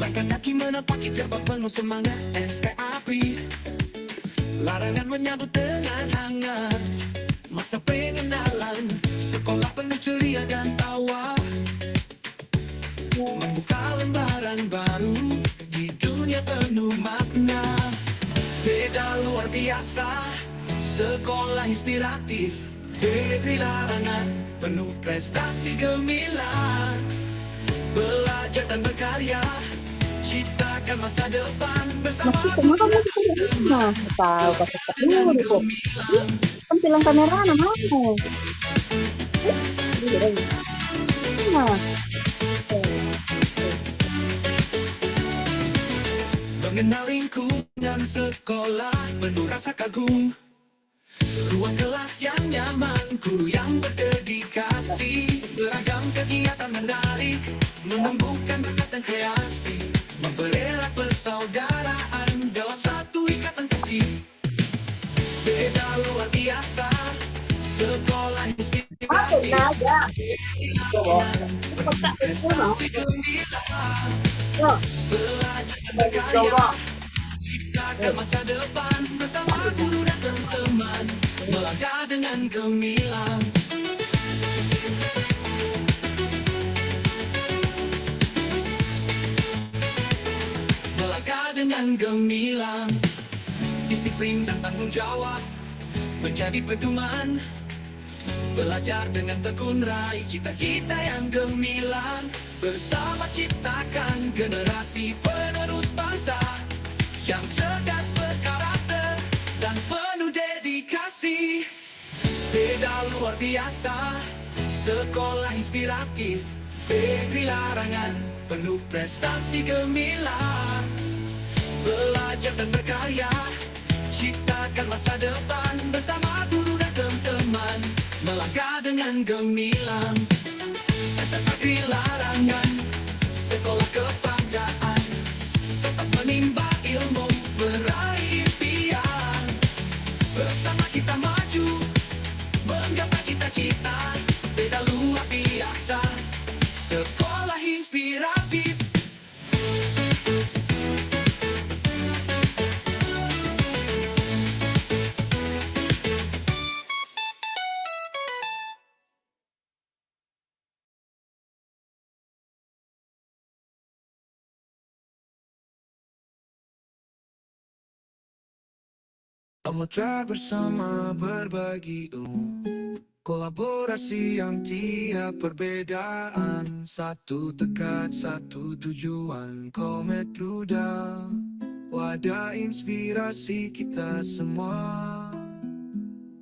Langkah kaki menapaki terbang penuh semangat SKAP. Larangan menyambut dengan hangat masa pengenalan, sekolah penuh ceria dan tawa, membuka lembaran baru di dunia penuh makna. Beda luar biasa, sekolah inspiratif, negeri larangan, penuh prestasi gemilang. Belajar dan berkarya, ciptakan masa depan bersama Maksudnya kamu nah, tahu kata dulu itu. Kan film kamera nama aku. Nah, mengenal lingkungan sekolah penuh rasa kagum. Ruang kelas yang nyaman, guru yang berdedikasi, beragam kegiatan menarik, menumbuhkan bakat dan kreasi, mempererat persaudaraan dalam satu ikatan kasih. Beda luar biasa, sekolah inspiratif, prestasi gemilang, belajar dan berkarya, ciptakan masa depan bersama guru dan teman-teman, melangkah dengan gemilang. Melangkah dengan gemilang, disiplin dan tanggung jawab menjadi pedoman. Belajar dengan tekun raih cita-cita yang gemilang, bersama ciptakan generasi penerus bangsa yang cerdas, berkarakter, dan penuh dedikasi. Beda luar biasa, sekolah inspiratif, negeri larangan, penuh prestasi gemilang. Belajar dan berkarya, ciptakan masa depan bersama guru dan teman-teman, melangkah dengan gemilang. Negeri larangan, sekolah kebanggaan, tetap menimba ilmu, meraih impian. Bersama kita maju, menggapai cita-cita. Beda luar biasa, sekolah inspiratif. Samudra bersama berbagi ilmu, kolaborasi yang tiap perbedaan, satu tekad, satu tujuan, Komet Ruda, wadah inspirasi kita semua.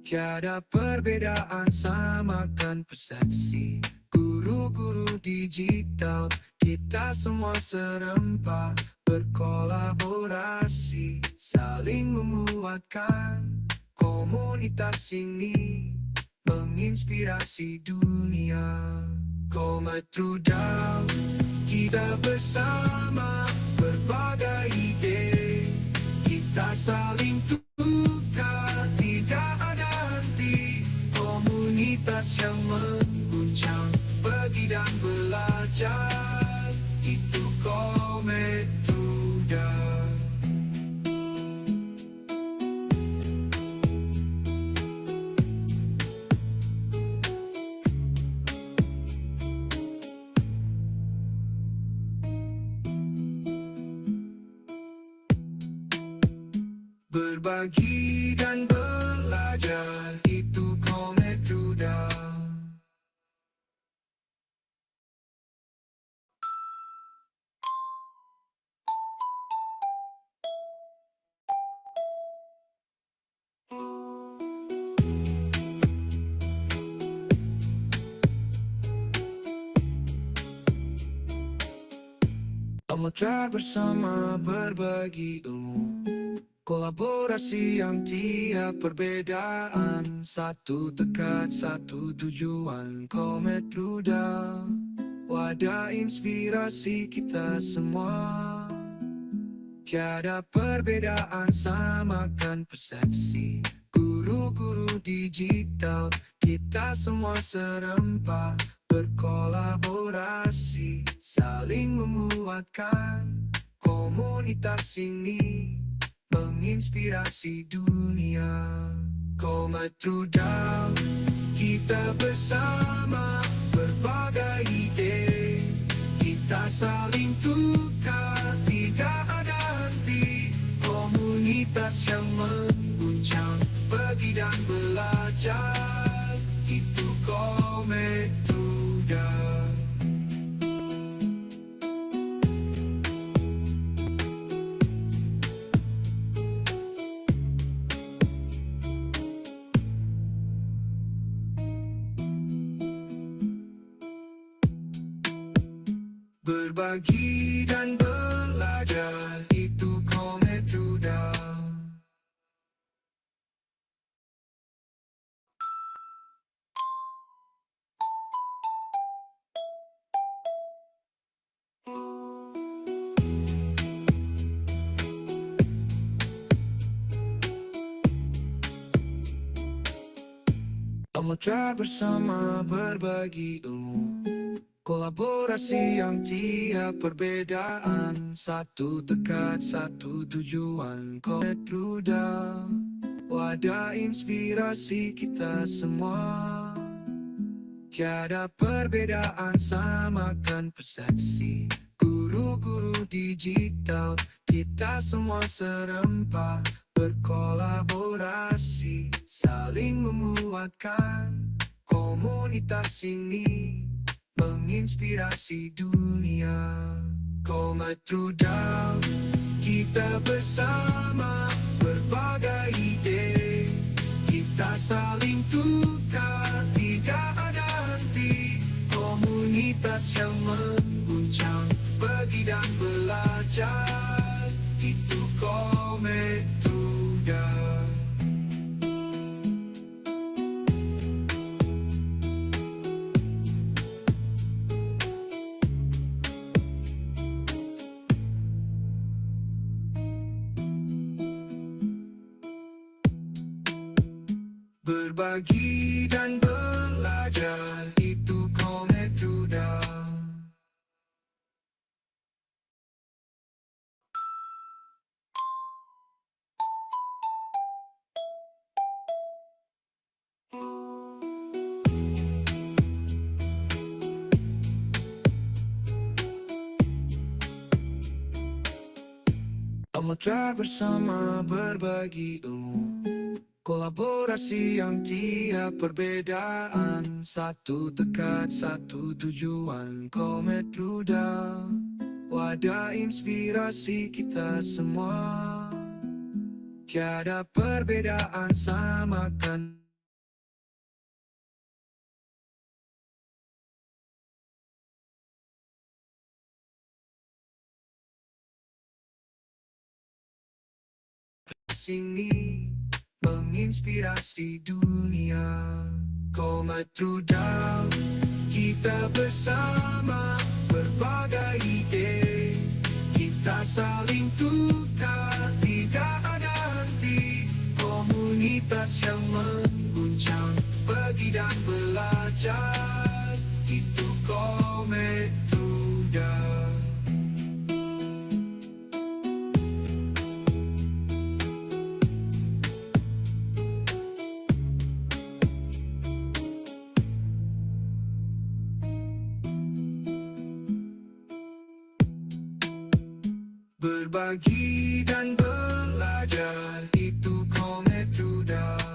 Tiada perbedaan, samakan persepsi, guru-guru digital, kita semua serempak, berkolaborasi, saling menguatkan. Komunitas ini menginspirasi dunia. Komet Rudal, kita bersama, berbagai ide, kita saling tukar, tidak ada henti. Komunitas yang mengguncang, pergi dan belajar, itu Komet Rudal. Berbagi dan belajar, itu Komet Rudal. Samudra bersama berbagi ilmu, kolaborasi yang tiap perbedaan, satu tekad, satu tujuan, Komet Rudal, wadah inspirasi kita semua. Tiada perbedaan, samakan persepsi, guru-guru digital, kita semua serempak, berkolaborasi, saling menguatkan. Komunitas ini menginspirasi dunia. Komet Rudal, kita bersama berbagai ide. Kita saling tukar, tidak ada henti. Komunitas yang mengguncang, pergi dan belajar. Itu Komet Rudal. Berbagi dan belajar, itu Komet Rudal. Samudra bersama berbagi ilmu, kolaborasi yang tiap perbedaan. Satu tekad, satu tujuan. Komet Rudal, wadah inspirasi kita semua. Tiada perbedaan, samakan persepsi. Guru-guru digital, kita semua serempak. Berkolaborasi, saling menguatkan. Komunitas ini menginspirasi dunia. Komet Rudal, kita bersama berbagai ide. Kita saling tukar, tidak ada henti. Komunitas yang mengguncang, pergi dan belajar. Itu Komet Rudal. Berbagi dan belajar, itu Komet Rudal. Samudra bersama berbagi ilmu, kolaborasi yang tiap perbedaan. Satu tekad, satu tujuan. Komet Rudal, wadah inspirasi kita semua. Tiada perbedaan, samakan sini menginspirasi dunia. Komet Rudal, kita bersama berbagai ide. Kita saling tukar, tidak ada henti. Komunitas yang mengguncang, pergi dan belajar. Itu Komet Rudal. Berbagi dan belajar, itu Komet Rudal.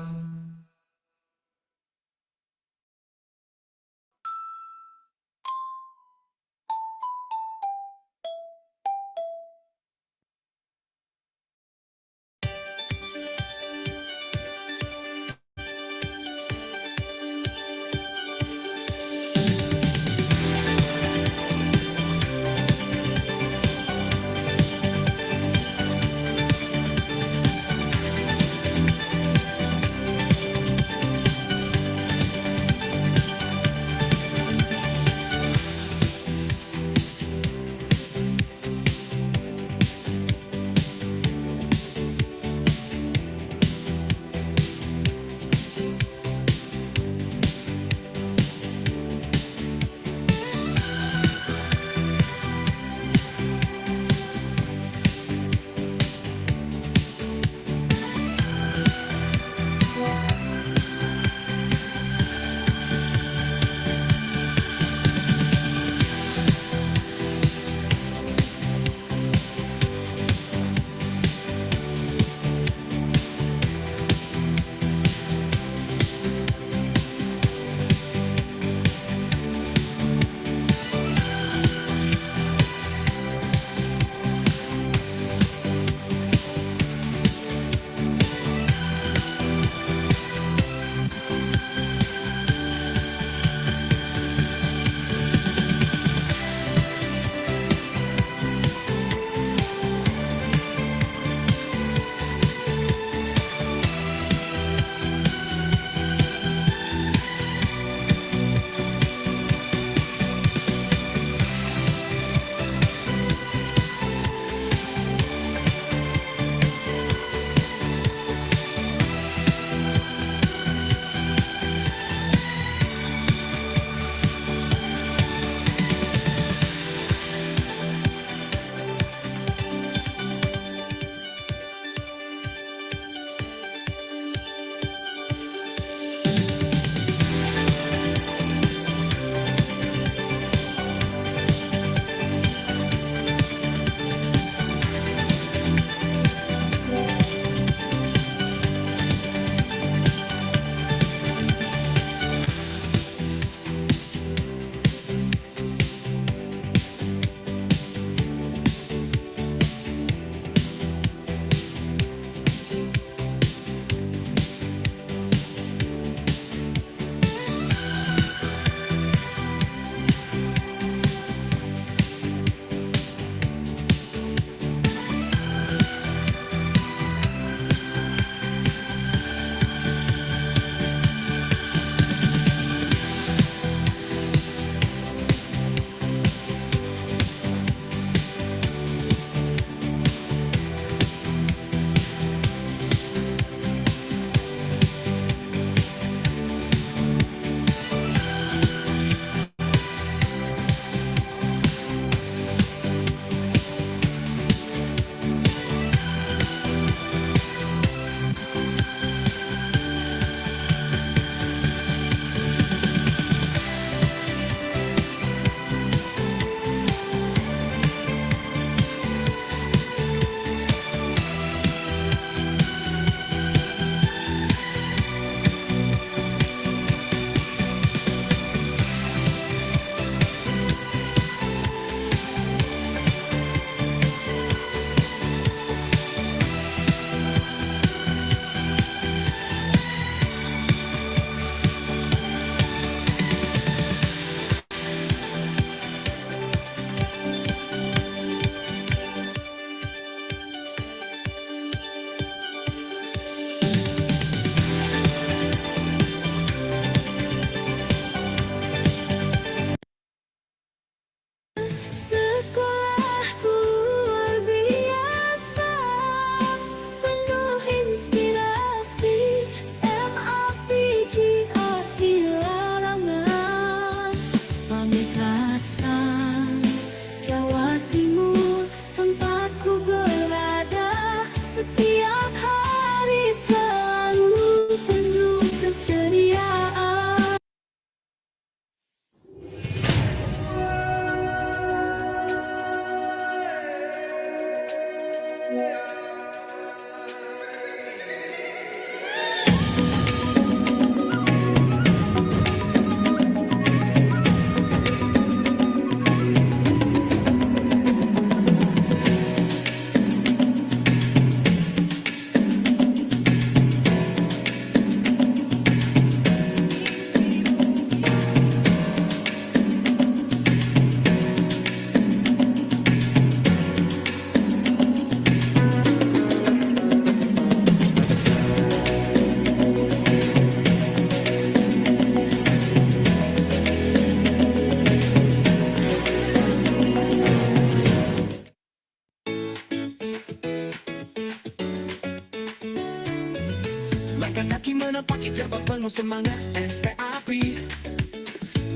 pagi terbang penuh semangat SKAP.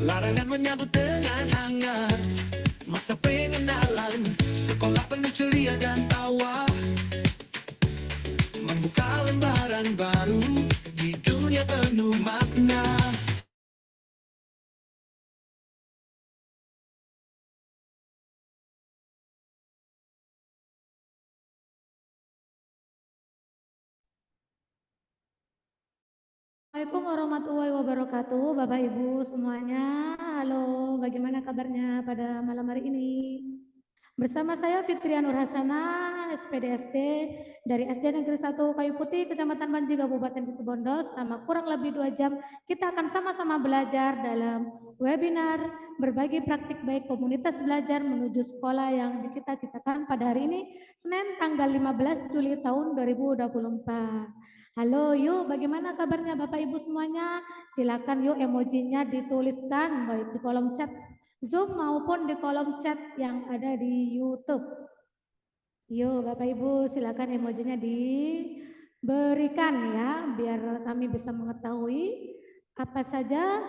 Larangan menyambut dengan hangat masa pengenalan, sekolah penuh ceria dan tawa, membuka lembaran baru di dunia penuh makna. Assalamualaikum warahmatullahi wabarakatuh, Bapak Ibu semuanya. Halo, bagaimana kabarnya pada malam hari ini? Bersama saya Fitria Nur Hasanah, SPDST dari SD Negeri 1 Kayu Putih, Kecamatan Banji, Kabupaten Situbondo. Selama kurang lebih 2 jam, kita akan sama-sama belajar dalam webinar berbagi praktik baik komunitas belajar menuju sekolah yang dicita-citakan pada hari ini, Senin tanggal 15 Juli tahun 2024. Halo, yuk bagaimana kabarnya Bapak Ibu semuanya? Silakan yuk emojinya dituliskan baik di kolom chat Zoom maupun di kolom chat yang ada di YouTube. Yuk Bapak Ibu silakan emojinya diberikan ya, biar kami bisa mengetahui apa saja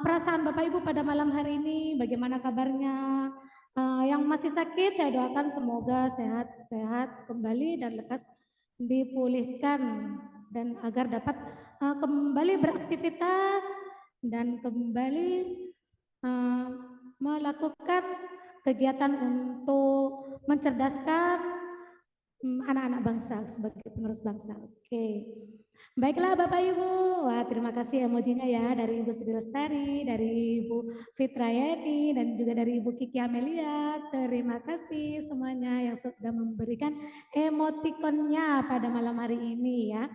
perasaan Bapak Ibu pada malam hari ini, bagaimana kabarnya. Yang masih sakit saya doakan semoga sehat-sehat kembali dan lekas dipulihkan dan agar dapat kembali beraktivitas dan kembali melakukan kegiatan untuk mencerdaskan anak-anak bangsa sebagai penerus bangsa. Oke. Baiklah Bapak Ibu, wah terima kasih emojinya ya dari Ibu Sri Lestari, dari Ibu Fitrayani, dan juga dari Ibu Kiki Amelia. Terima kasih semuanya yang sudah memberikan emotikonnya pada malam hari ini ya.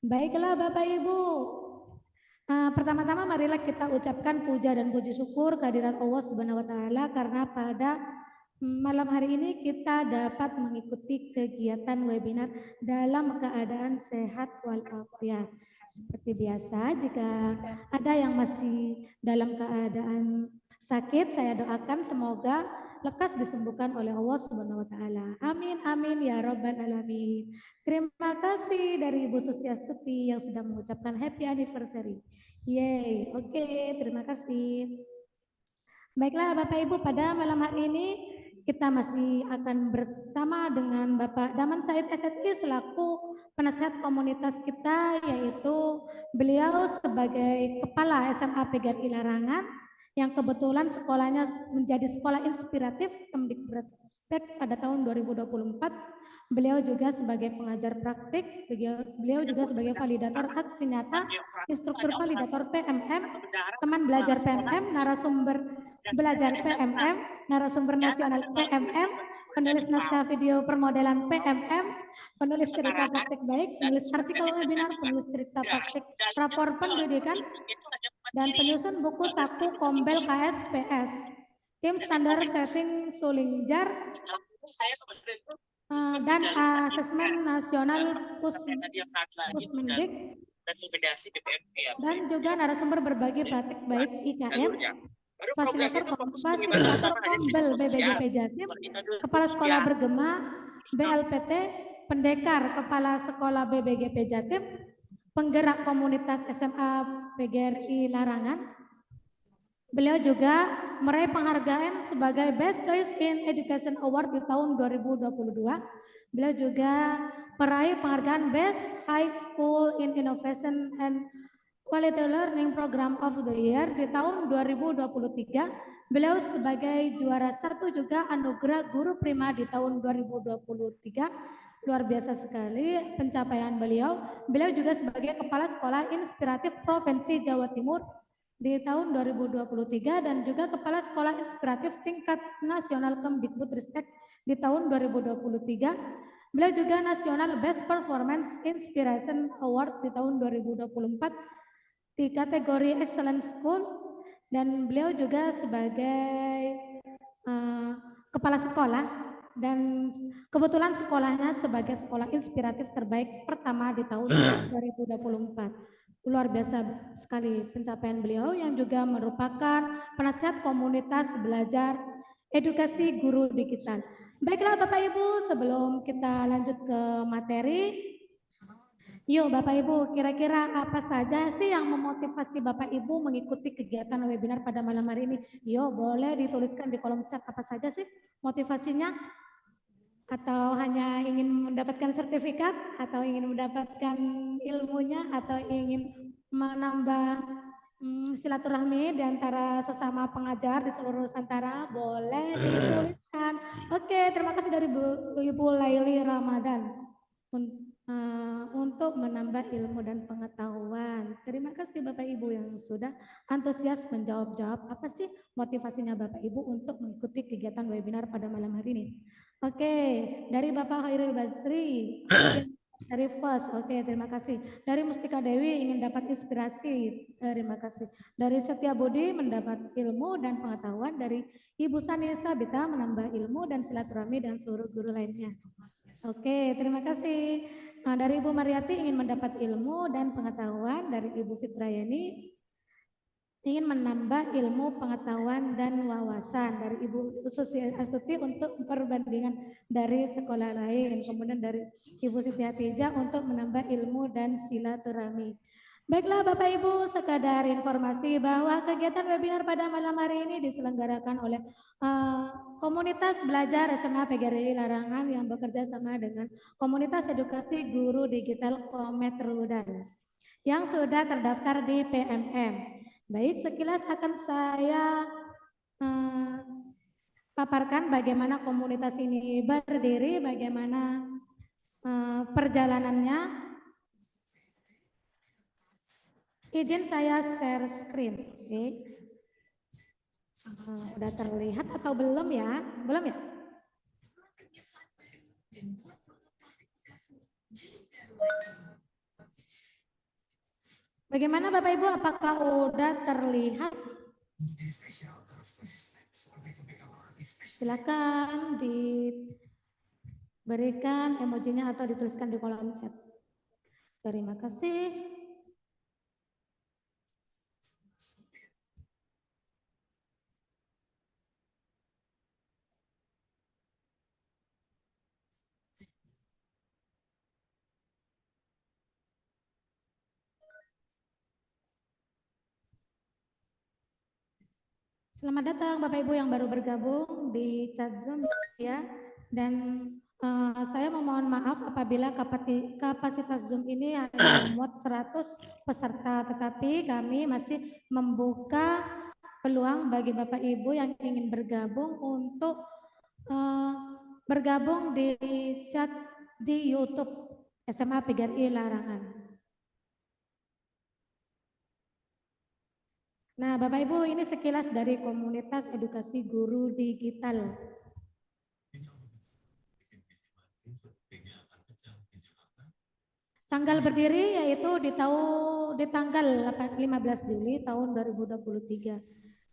Baiklah Bapak Ibu, pertama-tama marilah kita ucapkan puja dan puji syukur kehadirat Allah Subhanahu wa taala karena pada malam hari ini kita dapat mengikuti kegiatan webinar dalam keadaan sehat walafiat. Seperti biasa, jika ada yang masih dalam keadaan sakit, saya doakan semoga lekas disembuhkan oleh Allah Subhanahu wa taala. Amin amin ya rabbal alamin. Terima kasih dari Ibu Susiastuti yang sudah mengucapkan happy anniversary. Yeay, oke, terima kasih. Baiklah Bapak Ibu, pada malam hari ini kita masih akan bersama dengan Bapak Daman Said SSI selaku penasihat komunitas kita, yaitu beliau sebagai Kepala SMA PGRI Larangan yang kebetulan sekolahnya menjadi sekolah inspiratif Kemdikbudristek pada tahun 2024. Beliau juga sebagai pengajar praktik, beliau juga sebagai validator aksi nyata, instruktur validator PMM, teman belajar PMM, narasumber belajar PMM, narasumber nasional PMM, penulis naskah video permodelan PMM, penulis cerita praktik baik, penulis artikel webinar, penulis cerita praktik rapor pendidikan, dan penyusun buku saku Kombel KSPS, tim standar setting Sulingjar, dan asesmen nasional Pusmendik, dan juga narasumber berbagi praktik baik IKM, fasilitator Kombel BBGP Jatim, Kepala Sekolah Bergema BLPT, Pendekar Kepala Sekolah BBGP Jatim, penggerak komunitas SMA PGRI Larangan. Beliau juga meraih penghargaan sebagai Best Choice in Education Award di tahun 2022. Beliau juga meraih penghargaan Best High School in Innovation and Quality Learning Program of the Year di tahun 2023. Beliau sebagai juara 1 juga anugerah guru prima di tahun 2023. Luar biasa sekali pencapaian beliau. Beliau juga sebagai Kepala Sekolah Inspiratif Provinsi Jawa Timur di tahun 2023 dan juga Kepala Sekolah Inspiratif Tingkat Nasional Kemdikbudristek di tahun 2023. Beliau juga National Best Performance Inspiration Award di tahun 2024 di kategori Excellent School, dan beliau juga sebagai kepala sekolah dan kebetulan sekolahnya sebagai sekolah inspiratif terbaik pertama di tahun 2024. Luar biasa sekali pencapaian beliau yang juga merupakan penasihat komunitas belajar edukasi guru digital. Baiklah Bapak Ibu, sebelum kita lanjut ke materi, Yuk Bapak Ibu, kira-kira apa saja sih yang memotivasi Bapak Ibu mengikuti kegiatan webinar pada malam hari ini? Yuk boleh dituliskan di kolom chat apa saja sih motivasinya? Atau hanya ingin mendapatkan sertifikat? Atau ingin mendapatkan ilmunya? Atau ingin menambah silaturahmi di antara sesama pengajar di seluruh Nusantara? Boleh dituliskan. Oke, terima kasih dari Ibu Laili Ramadan untuk menambah ilmu dan pengetahuan. Terima kasih Bapak Ibu yang sudah antusias menjawab-jawab apa sih motivasinya Bapak Ibu untuk mengikuti kegiatan webinar pada malam hari ini. Oke, dari Bapak Khairul Basri, dari FOS, oke terima kasih. Dari Mustika Dewi ingin dapat inspirasi, terima kasih. Dari Setia Budi mendapat ilmu dan pengetahuan, dari Ibu Sanisa Bita menambah ilmu dan silaturahmi dan seluruh guru lainnya. Oke, terima kasih. Nah, dari Ibu Mariati ingin mendapat ilmu dan pengetahuan, dari Ibu Fitrayani ingin menambah ilmu, pengetahuan, dan wawasan, dari Ibu Susi Astuti untuk perbandingan dari sekolah lain, kemudian dari Ibu Siti Hatijah untuk menambah ilmu dan silaturahmi. Baiklah Bapak Ibu, sekadar informasi bahwa kegiatan webinar pada malam hari ini diselenggarakan oleh komunitas belajar SMA PGRI Larangan yang bekerja sama dengan komunitas edukasi guru digital Komet Rudan yang sudah terdaftar di PMM. Baik, sekilas akan saya paparkan bagaimana komunitas ini berdiri, bagaimana perjalanannya. Izin saya share screen. Oke. Sudah terlihat atau belum ya? Belum ya? Bagaimana Bapak Ibu? Apakah sudah terlihat? Silakan diberikan emojinya atau dituliskan di kolom chat. Terima kasih. Selamat datang Bapak Ibu yang baru bergabung di chat Zoom ya. Dan saya memohon maaf apabila kapasitas Zoom ini hanya memuat 100 peserta, tetapi kami masih membuka peluang bagi Bapak Ibu yang ingin bergabung untuk bergabung di chat di YouTube SMA PGRI Larangan. Nah, Bapak Ibu, ini sekilas dari komunitas edukasi guru digital. Tanggal berdiri yaitu di tanggal 15 Juli tahun 2023.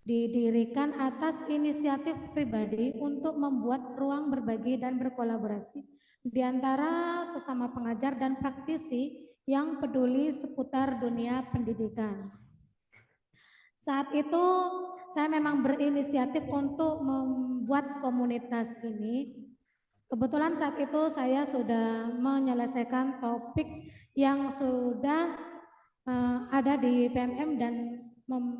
Didirikan atas inisiatif pribadi untuk membuat ruang berbagi dan berkolaborasi di antara sesama pengajar dan praktisi yang peduli seputar dunia pendidikan. Saat itu saya memang berinisiatif untuk membuat komunitas ini. Kebetulan saat itu saya sudah menyelesaikan topik yang sudah ada di PMM dan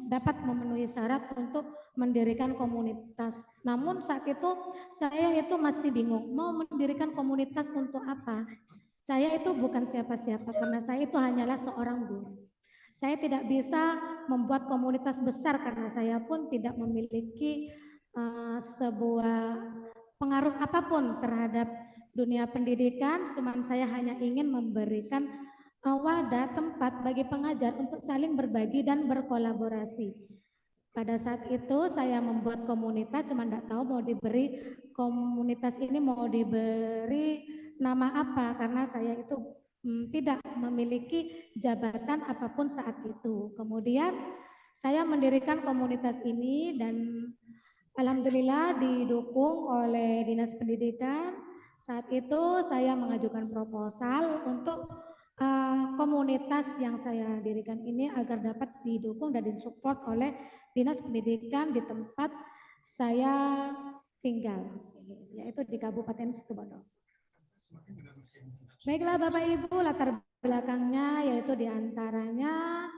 dapat memenuhi syarat untuk mendirikan komunitas. Namun saat itu saya itu masih bingung mau mendirikan komunitas untuk apa. Saya itu bukan siapa-siapa karena saya itu hanyalah seorang guru. Saya tidak bisa membuat komunitas besar karena saya pun tidak memiliki sebuah pengaruh apapun terhadap dunia pendidikan, cuman saya hanya ingin memberikan wadah tempat bagi pengajar untuk saling berbagi dan berkolaborasi. Pada saat itu saya membuat komunitas, cuman tidak tahu mau diberi komunitas ini mau diberi nama apa karena saya itu tidak memiliki jabatan apapun saat itu. Kemudian saya mendirikan komunitas ini dan alhamdulillah didukung oleh Dinas Pendidikan. Saat itu saya mengajukan proposal untuk komunitas yang saya dirikan ini agar dapat didukung dan disupport oleh Dinas Pendidikan di tempat saya tinggal, yaitu di Kabupaten Situbondo. Baiklah Bapak Ibu, latar belakangnya yaitu diantaranya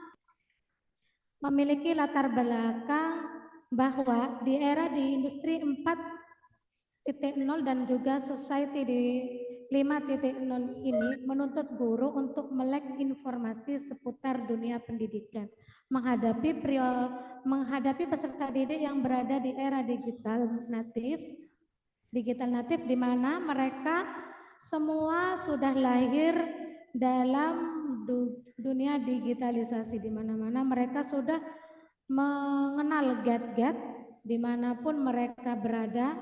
memiliki latar belakang bahwa di era di industri 4.0 dan juga society di 5.0 ini menuntut guru untuk melek informasi seputar dunia pendidikan, menghadapi peserta didik yang berada di era digital natif di mana mereka semua sudah lahir dalam dunia digitalisasi, di mana-mana mereka sudah mengenal gadget dimanapun mereka berada,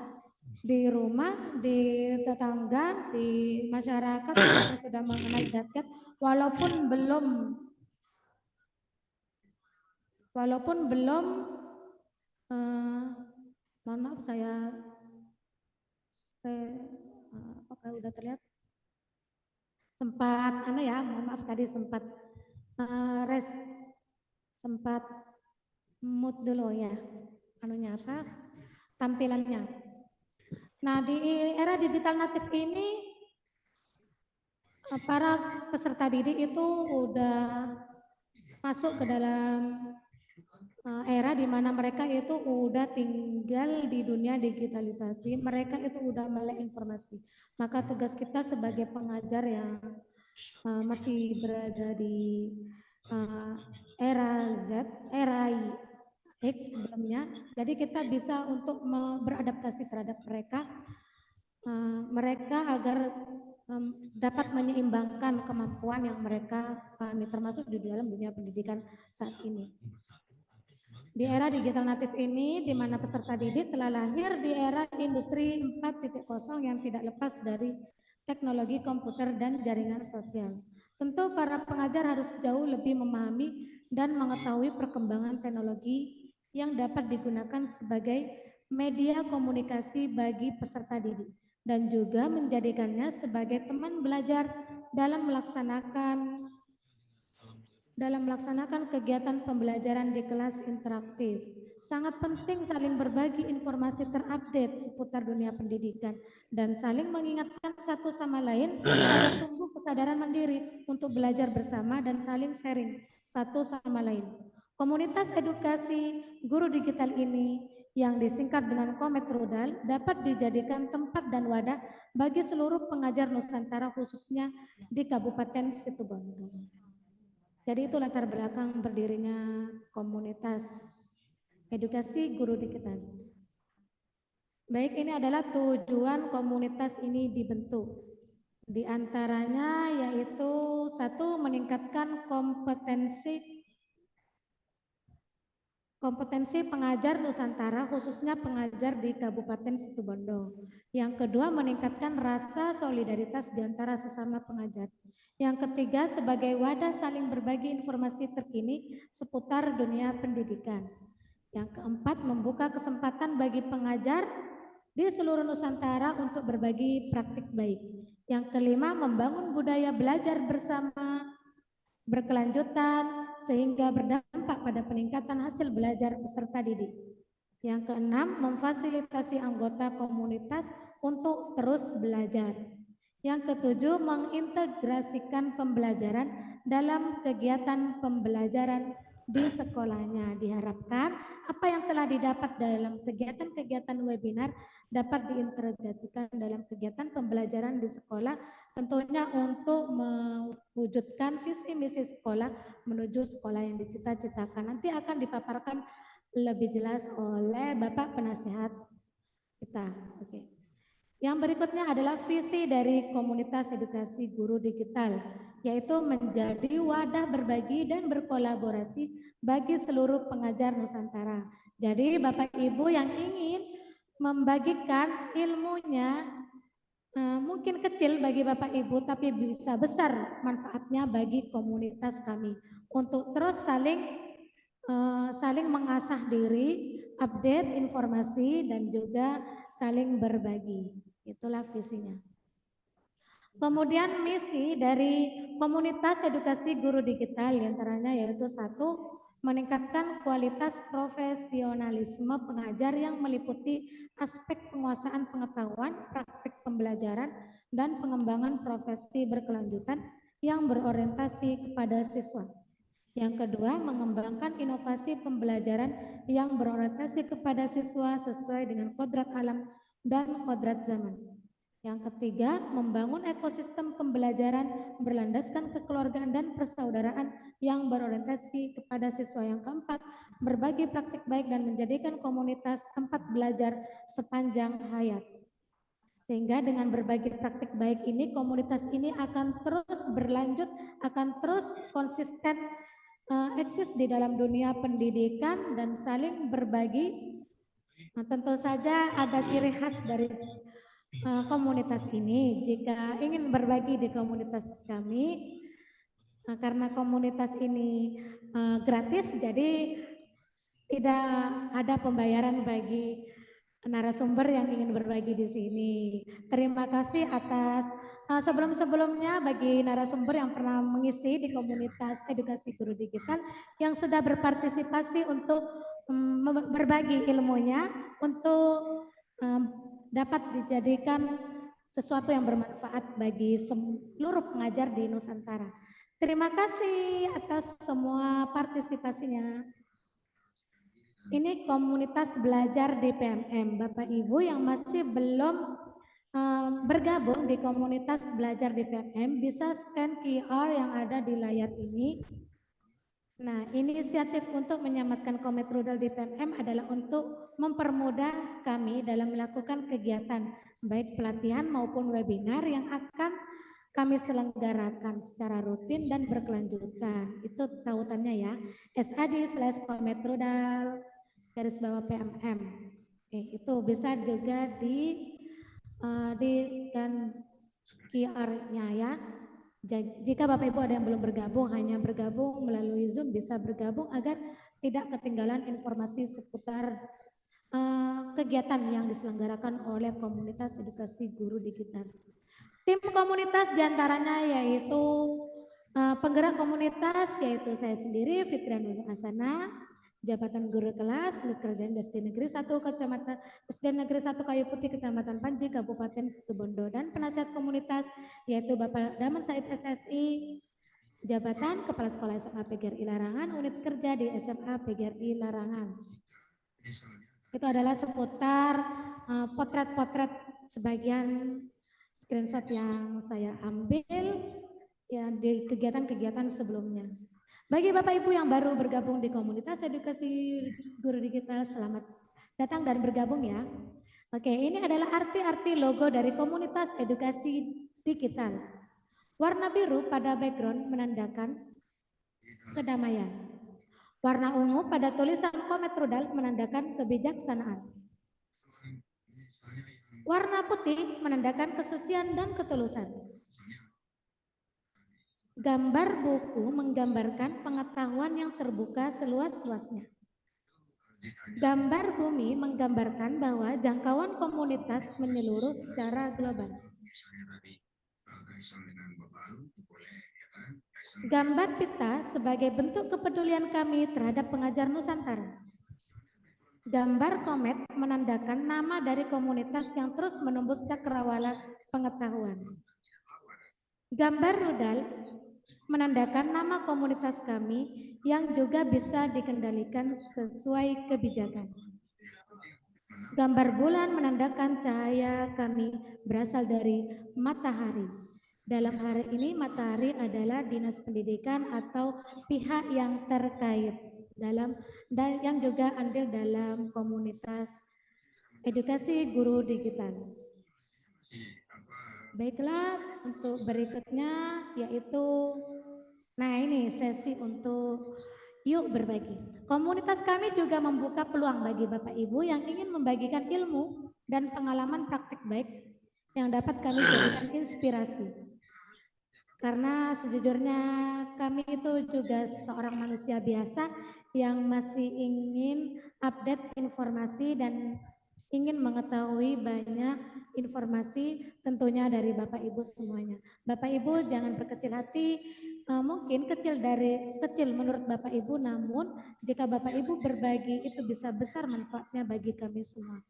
di rumah, di tetangga, di masyarakat mereka sudah mengenal gadget walaupun belum mohon maaf saya apakah udah terlihat sempat mohon maaf tadi sempat sempat mood dulu ya tampilannya. Nah, di era digital natif ini para peserta didik itu udah masuk ke dalam era di mana mereka itu udah tinggal di dunia digitalisasi, mereka itu udah melek informasi. Maka tugas kita sebagai pengajar yang masih berada di era Z, era X sebelumnya, jadi kita bisa untuk beradaptasi terhadap mereka agar dapat menyeimbangkan kemampuan yang mereka pahami termasuk di dalam dunia pendidikan saat ini. Di era digital natif ini, di mana peserta didik telah lahir di era industri 4.0 yang tidak lepas dari teknologi komputer dan jaringan sosial. Tentu para pengajar harus jauh lebih memahami dan mengetahui perkembangan teknologi yang dapat digunakan sebagai media komunikasi bagi peserta didik dan juga menjadikannya sebagai teman belajar dalam melaksanakan kegiatan pembelajaran di kelas interaktif. Sangat penting saling berbagi informasi terupdate seputar dunia pendidikan dan saling mengingatkan satu sama lain agar tumbuh kesadaran mandiri untuk belajar bersama dan saling sharing satu sama lain. Komunitas edukasi guru digital ini yang disingkat dengan Komet Rudal dapat dijadikan tempat dan wadah bagi seluruh pengajar Nusantara khususnya di Kabupaten Situbondo. Jadi itu latar belakang berdirinya komunitas edukasi guru digital. Baik, ini adalah tujuan komunitas ini dibentuk. Di antaranya yaitu satu, meningkatkan kompetensi pengajar Nusantara khususnya pengajar di Kabupaten Situbondo. Yang kedua, meningkatkan rasa solidaritas di antara sesama pengajar. Yang ketiga, sebagai wadah saling berbagi informasi terkini seputar dunia pendidikan. Yang keempat, membuka kesempatan bagi pengajar di seluruh Nusantara untuk berbagi praktik baik. Yang kelima, membangun budaya belajar bersama berkelanjutan sehingga berdampak pada peningkatan hasil belajar peserta didik. Yang keenam, memfasilitasi anggota komunitas untuk terus belajar. Yang ketujuh, mengintegrasikan pembelajaran dalam kegiatan pembelajaran di sekolahnya. Diharapkan apa yang telah didapat dalam kegiatan-kegiatan webinar dapat diintegrasikan dalam kegiatan pembelajaran di sekolah, tentunya untuk mewujudkan visi misi sekolah menuju sekolah yang dicita-citakan. Nanti akan dipaparkan lebih jelas oleh Bapak Penasehat kita. Oke. Yang berikutnya adalah visi dari komunitas edukasi guru digital, yaitu menjadi wadah berbagi dan berkolaborasi bagi seluruh pengajar Nusantara. Jadi Bapak Ibu yang ingin membagikan ilmunya, mungkin kecil bagi Bapak Ibu tapi bisa besar manfaatnya bagi komunitas kami untuk terus saling mengasah diri, update informasi dan juga saling berbagi. Itulah visinya. Kemudian misi dari komunitas edukasi guru digital diantaranya yaitu satu, meningkatkan kualitas profesionalisme pengajar yang meliputi aspek penguasaan pengetahuan, praktik pembelajaran, dan pengembangan profesi berkelanjutan yang berorientasi kepada siswa. Yang kedua, mengembangkan inovasi pembelajaran yang berorientasi kepada siswa sesuai dengan kodrat alam dan kodrat zaman. Yang ketiga, membangun ekosistem pembelajaran berlandaskan kekeluargaan dan persaudaraan yang berorientasi kepada siswa. Yang keempat, berbagi praktik baik dan menjadikan komunitas tempat belajar sepanjang hayat. Sehingga dengan berbagi praktik baik ini, komunitas ini akan terus berlanjut, akan terus konsisten eksis di dalam dunia pendidikan dan saling berbagi. Nah, tentu saja ada ciri khas dari komunitas ini. Jika ingin berbagi di komunitas kami, karena komunitas ini gratis, jadi tidak ada pembayaran bagi narasumber yang ingin berbagi di sini. Terima kasih atas sebelum-sebelumnya bagi narasumber yang pernah mengisi di komunitas edukasi guru digital yang sudah berpartisipasi untuk berbagi ilmunya untuk dapat dijadikan sesuatu yang bermanfaat bagi seluruh pengajar di Nusantara. Terima kasih atas semua partisipasinya. Ini komunitas belajar di PMM. Bapak Ibu yang masih belum bergabung di komunitas belajar di PMM bisa scan QR yang ada di layar ini. Nah, inisiatif untuk menyelamatkan Komet Rudal di PMM adalah untuk mempermudah kami dalam melakukan kegiatan baik pelatihan maupun webinar yang akan kami selenggarakan secara rutin dan berkelanjutan. Itu tautannya ya. SAD/Komet Rudal garis bawah PMM. Oke, itu bisa juga di scan QR-nya ya. Jika Bapak Ibu ada yang belum bergabung, hanya bergabung melalui Zoom, bisa bergabung agar tidak ketinggalan informasi seputar kegiatan yang diselenggarakan oleh komunitas edukasi guru digital. Tim komunitas diantaranya yaitu penggerak komunitas yaitu saya sendiri Fitriana Asana, jabatan guru kelas Kerjaan SD Negeri 1 Kecamatan SD Negeri 1 Kayu Putih Kecamatan Panji Kabupaten Situbondo, dan penasihat komunitas yaitu Bapak Daman Said SSI, jabatan Kepala Sekolah SMA PGRI Larangan, unit kerja di SMA PGRI Larangan. Itu adalah seputar potret-potret sebagian screenshot yang saya ambil ya di kegiatan-kegiatan sebelumnya. Bagi Bapak Ibu yang baru bergabung di komunitas edukasi guru digital, selamat datang dan bergabung ya. Oke, ini adalah arti-arti logo dari komunitas edukasi digital. Warna biru pada background menandakan kedamaian. Warna ungu pada tulisan Komet Rudal menandakan kebijaksanaan. Warna putih menandakan kesucian dan ketulusan. Gambar buku menggambarkan pengetahuan yang terbuka seluas-luasnya. Gambar bumi menggambarkan bahwa jangkauan komunitas menyeluruh secara global. Gambar pita sebagai bentuk kepedulian kami terhadap pengajar Nusantara. Gambar komet menandakan nama dari komunitas yang terus menembus cakrawala pengetahuan. Gambar rudal menandakan nama komunitas kami yang juga bisa dikendalikan sesuai kebijakan. Gambar bulan menandakan cahaya kami berasal dari matahari. Dalam hari ini matahari adalah dinas pendidikan atau pihak yang terkait dalam dan yang juga andil dalam komunitas edukasi guru digital. Baiklah, untuk berikutnya yaitu nah ini sesi untuk yuk berbagi. Komunitas kami juga membuka peluang bagi Bapak Ibu yang ingin membagikan ilmu dan pengalaman praktik baik yang dapat kami jadikan inspirasi. Karena sejujurnya kami itu juga seorang manusia biasa yang masih ingin update informasi dan ingin mengetahui banyak informasi tentunya dari Bapak Ibu semuanya. Bapak Ibu jangan berkecil hati, mungkin kecil menurut Bapak Ibu, namun jika Bapak Ibu berbagi itu bisa besar manfaatnya bagi kami semua.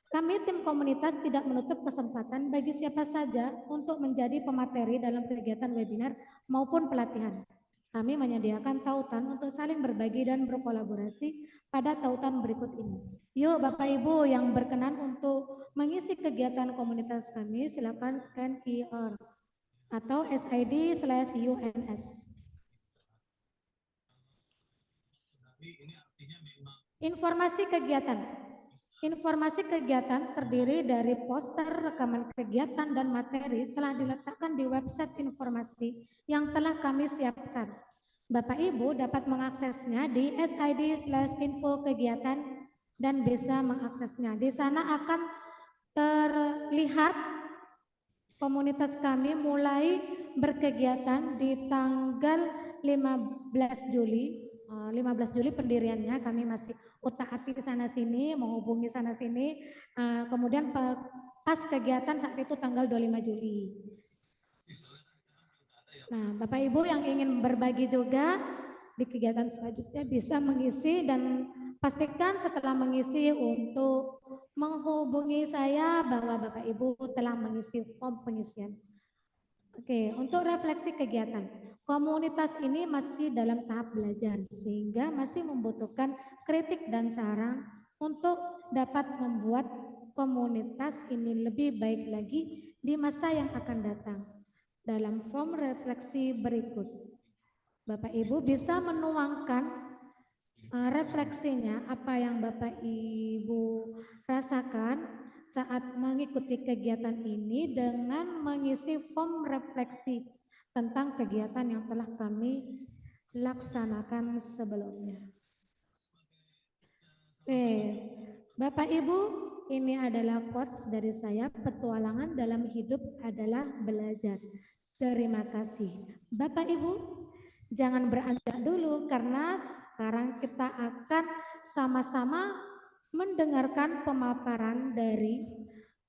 Kami tim komunitas tidak menutup kesempatan bagi siapa saja untuk menjadi pemateri dalam kegiatan webinar maupun pelatihan. Kami menyediakan tautan untuk saling berbagi dan berkolaborasi pada tautan berikut ini. Yuk Bapak Ibu yang berkenan untuk mengisi kegiatan komunitas kami, silakan scan QR atau SID/UNS. Informasi kegiatan. Informasi kegiatan terdiri dari poster, rekaman kegiatan, dan materi telah diletakkan di website informasi yang telah kami siapkan. Bapak Ibu dapat mengaksesnya di SID/info kegiatan dan bisa mengaksesnya. Di sana akan terlihat komunitas kami mulai berkegiatan di tanggal 15 Juli. 15 Juli pendiriannya, kami masih utak-atik sana sini, menghubungi sana sini. Kemudian pas kegiatan saat itu tanggal 25 Juli. Nah, Bapak Ibu yang ingin berbagi juga di kegiatan selanjutnya bisa mengisi, dan pastikan setelah mengisi untuk menghubungi saya bahwa Bapak Ibu telah mengisi form pengisian. Oke, untuk refleksi kegiatan, komunitas ini masih dalam tahap belajar sehingga masih membutuhkan kritik dan saran untuk dapat membuat komunitas ini lebih baik lagi di masa yang akan datang. Dalam form refleksi berikut, Bapak Ibu bisa menuangkan refleksinya, apa yang Bapak Ibu rasakan saat mengikuti kegiatan ini dengan mengisi form refleksi tentang kegiatan yang telah kami laksanakan sebelumnya. Oke, Bapak Ibu, ini adalah quotes dari saya, petualangan dalam hidup adalah belajar. Terima kasih. Bapak Ibu, jangan beranjak dulu karena sekarang kita akan sama-sama mendengarkan pemaparan dari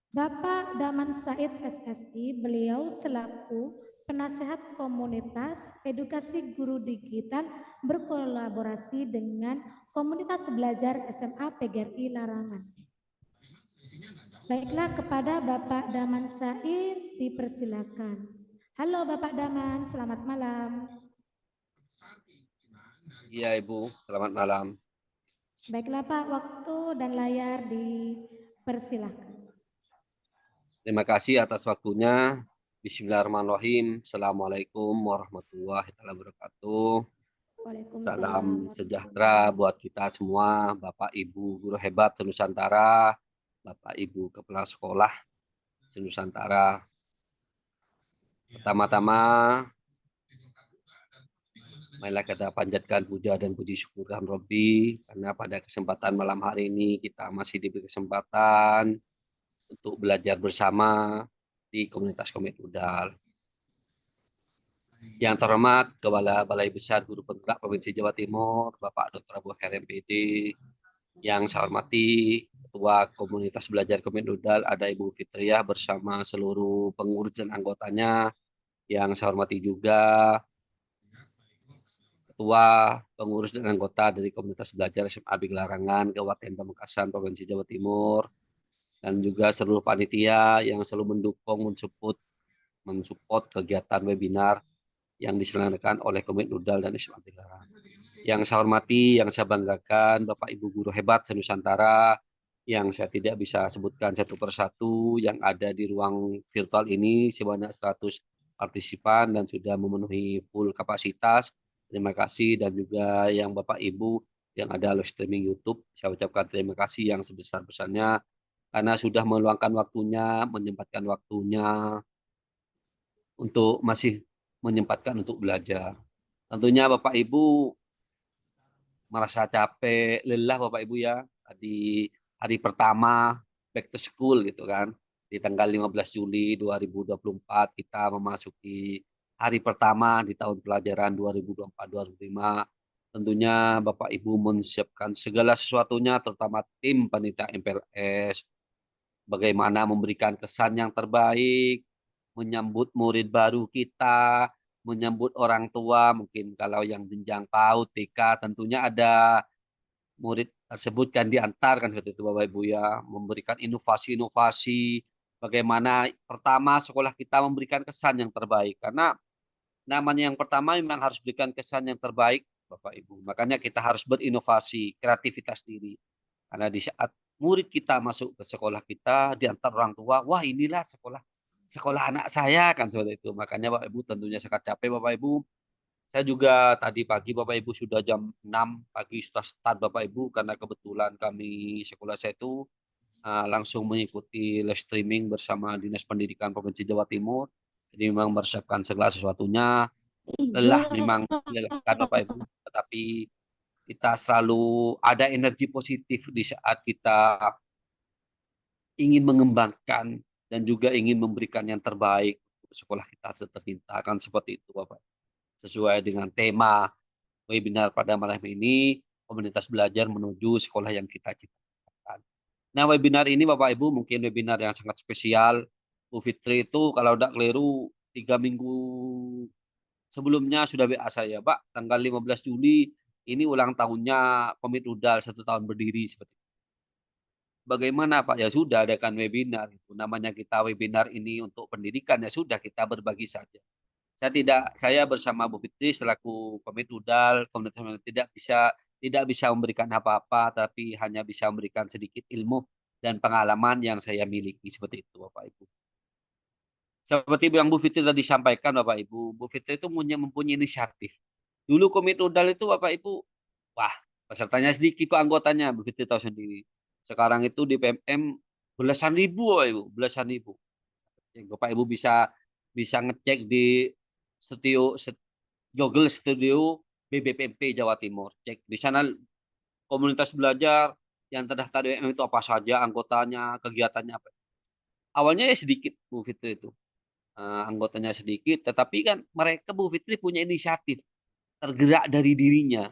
Bapak Daman Said SSI. Beliau selaku penasehat komunitas edukasi guru digital berkolaborasi dengan komunitas belajar SMA PGRI Larangan. Baiklah, kepada Bapak Daman Said dipersilakan. Halo Bapak Daman, selamat malam. Iya Ibu, selamat malam. Baiklah Pak, waktu dan layar dipersilahkan. Terima kasih atas waktunya. Bismillahirrahmanirrahim. Assalamualaikum warahmatullahi wabarakatuh. Salam sejahtera buat kita semua, Bapak Ibu guru hebat Nusantara, Bapak Ibu kepala sekolah Nusantara. Pertama-tama, marilah kita panjatkan puja dan puji syukurkan Robbi, karena pada kesempatan malam hari ini kita masih diberi kesempatan untuk belajar bersama di komunitas Komit Udal. Yang terhormat Kepala Balai Besar Guru Penggerak Provinsi Jawa Timur, Bapak Dr. Abu Her MPD. Yang saya hormati Ketua Komunitas Belajar Komit Udal, ada Ibu Fitriah bersama seluruh pengurus dan anggotanya. Yang saya hormati juga Ketua, pengurus dan anggota dari Komunitas Belajar SMA Big Larangan, Kabupaten Pamekasan, Provinsi Jawa Timur, dan juga seluruh panitia yang selalu mendukung, mensupport kegiatan webinar yang diselenggarakan oleh Komit Udal dan SMA Big Larangan. Yang saya hormati, yang saya banggakan, Bapak Ibu guru hebat Nusantara, yang saya tidak bisa sebutkan satu persatu, yang ada di ruang virtual ini sebanyak 100 partisipan dan sudah memenuhi full kapasitas. Terima kasih, dan juga yang Bapak Ibu yang ada live streaming YouTube, saya ucapkan terima kasih yang sebesar-besarnya karena sudah meluangkan waktunya, menyempatkan waktunya untuk masih menyempatkan untuk belajar. Tentunya Bapak Ibu merasa capek, lelah Bapak Ibu ya. Tadi hari pertama back to school gitu kan. Di tanggal 15 Juli 2024 kita memasuki hari pertama di tahun pelajaran 2024-2025. Tentunya Bapak Ibu menyiapkan segala sesuatunya, terutama tim panitia MPLS, bagaimana memberikan kesan yang terbaik, menyambut murid baru kita, menyambut orang tua, mungkin kalau yang jenjang PAUD, TK, tentunya ada murid tersebut kan diantarkan seperti itu Bapak Ibu ya, memberikan inovasi-inovasi, bagaimana pertama sekolah kita memberikan kesan yang terbaik. Karena namanya yang pertama memang harus berikan kesan yang terbaik Bapak Ibu. Makanya kita harus berinovasi, kreativitas diri. Karena di saat murid kita masuk ke sekolah kita, di antara orang tua, wah inilah sekolah sekolah anak saya kan seperti itu. Makanya Bapak Ibu tentunya sangat capek Bapak Ibu. Saya juga tadi pagi Bapak Ibu sudah jam 6 pagi sudah start Bapak Ibu karena kebetulan kami sekolah saya itu langsung mengikuti live streaming bersama Dinas Pendidikan Provinsi Jawa Timur. Jadi memang mempersiapkan segala sesuatunya. Lelah memang melelahkan Bapak Ibu, tetapi kita selalu ada energi positif di saat kita ingin mengembangkan dan juga ingin memberikan yang terbaik untuk sekolah kita tercinta kan seperti itu Bapak. Sesuai dengan tema webinar pada malam ini, komunitas belajar menuju sekolah yang kita ciptakan. Nah, webinar ini Bapak Ibu mungkin webinar yang sangat spesial. Bu Fitri itu kalau tidak keliru 3 minggu sebelumnya sudah WA saya, Pak, tanggal 15 Juli ini ulang tahunnya Komit Udal 1 tahun berdiri seperti itu. Bagaimana Pak? Ya sudah adakan webinar. Itu namanya kita webinar ini untuk pendidikan ya sudah kita berbagi saja. Saya bersama Bu Fitri selaku Komit Udal, komunitas tidak bisa memberikan apa-apa, tapi hanya bisa memberikan sedikit ilmu dan pengalaman yang saya miliki seperti itu Bapak Ibu. Seperti yang Bu Fitri tadi sampaikan Bapak Ibu, Bu Fitri itu mempunyai inisiatif. Dulu Komit Udal itu Bapak Ibu, wah pesertanya sedikit kok anggotanya, Bu Fitri tahu sendiri. Sekarang itu di PMM belasan ribu Bapak Ibu, belasan ribu. Bapak Ibu bisa ngecek di Google Studio BBPMP Jawa Timur. Cek di sana komunitas belajar yang terdaftar di BBPM itu apa saja, anggotanya, kegiatannya apa. Awalnya ya sedikit Bu Fitri itu. Anggotanya sedikit, tetapi kan mereka Bu Fitri punya inisiatif, tergerak dari dirinya.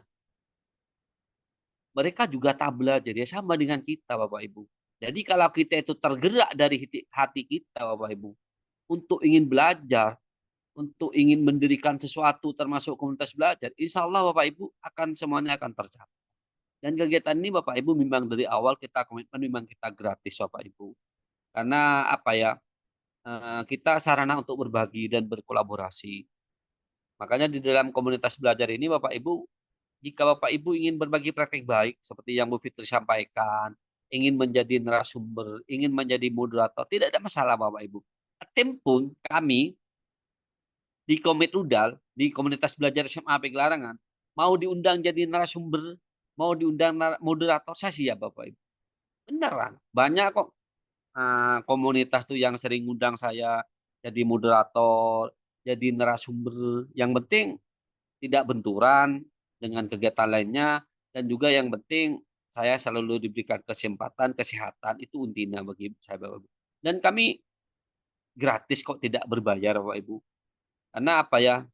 Mereka juga tak belajar, ya sama dengan kita Bapak Ibu. Jadi kalau kita itu tergerak dari hati kita Bapak Ibu, untuk ingin belajar, untuk ingin mendirikan sesuatu termasuk komunitas belajar, insya Allah Bapak Ibu semuanya akan tercapai. Dan kegiatan ini Bapak Ibu memang dari awal kita komitmen memang kita gratis Bapak Ibu. Karena apa ya, kita sarana untuk berbagi dan berkolaborasi. Makanya di dalam komunitas belajar ini Bapak Ibu, jika Bapak Ibu ingin berbagi praktik baik seperti yang Bu Fitri sampaikan, ingin menjadi narasumber, ingin menjadi moderator, tidak ada masalah Bapak Ibu. Tim pun kami di Komit Udal, di komunitas belajar SMA APG Larangan, mau diundang jadi narasumber, mau diundang moderator, saya siap Bapak Ibu. Beneran, banyak kok komunitas tuh yang sering undang saya jadi moderator, jadi narasumber. Yang penting tidak benturan dengan kegiatan lainnya, dan juga yang penting saya selalu diberikan kesempatan, kesehatan, itu intinya bagi saya Bapak Ibu. Dan kami gratis kok, tidak berbayar Bapak Ibu. Karena apa ya,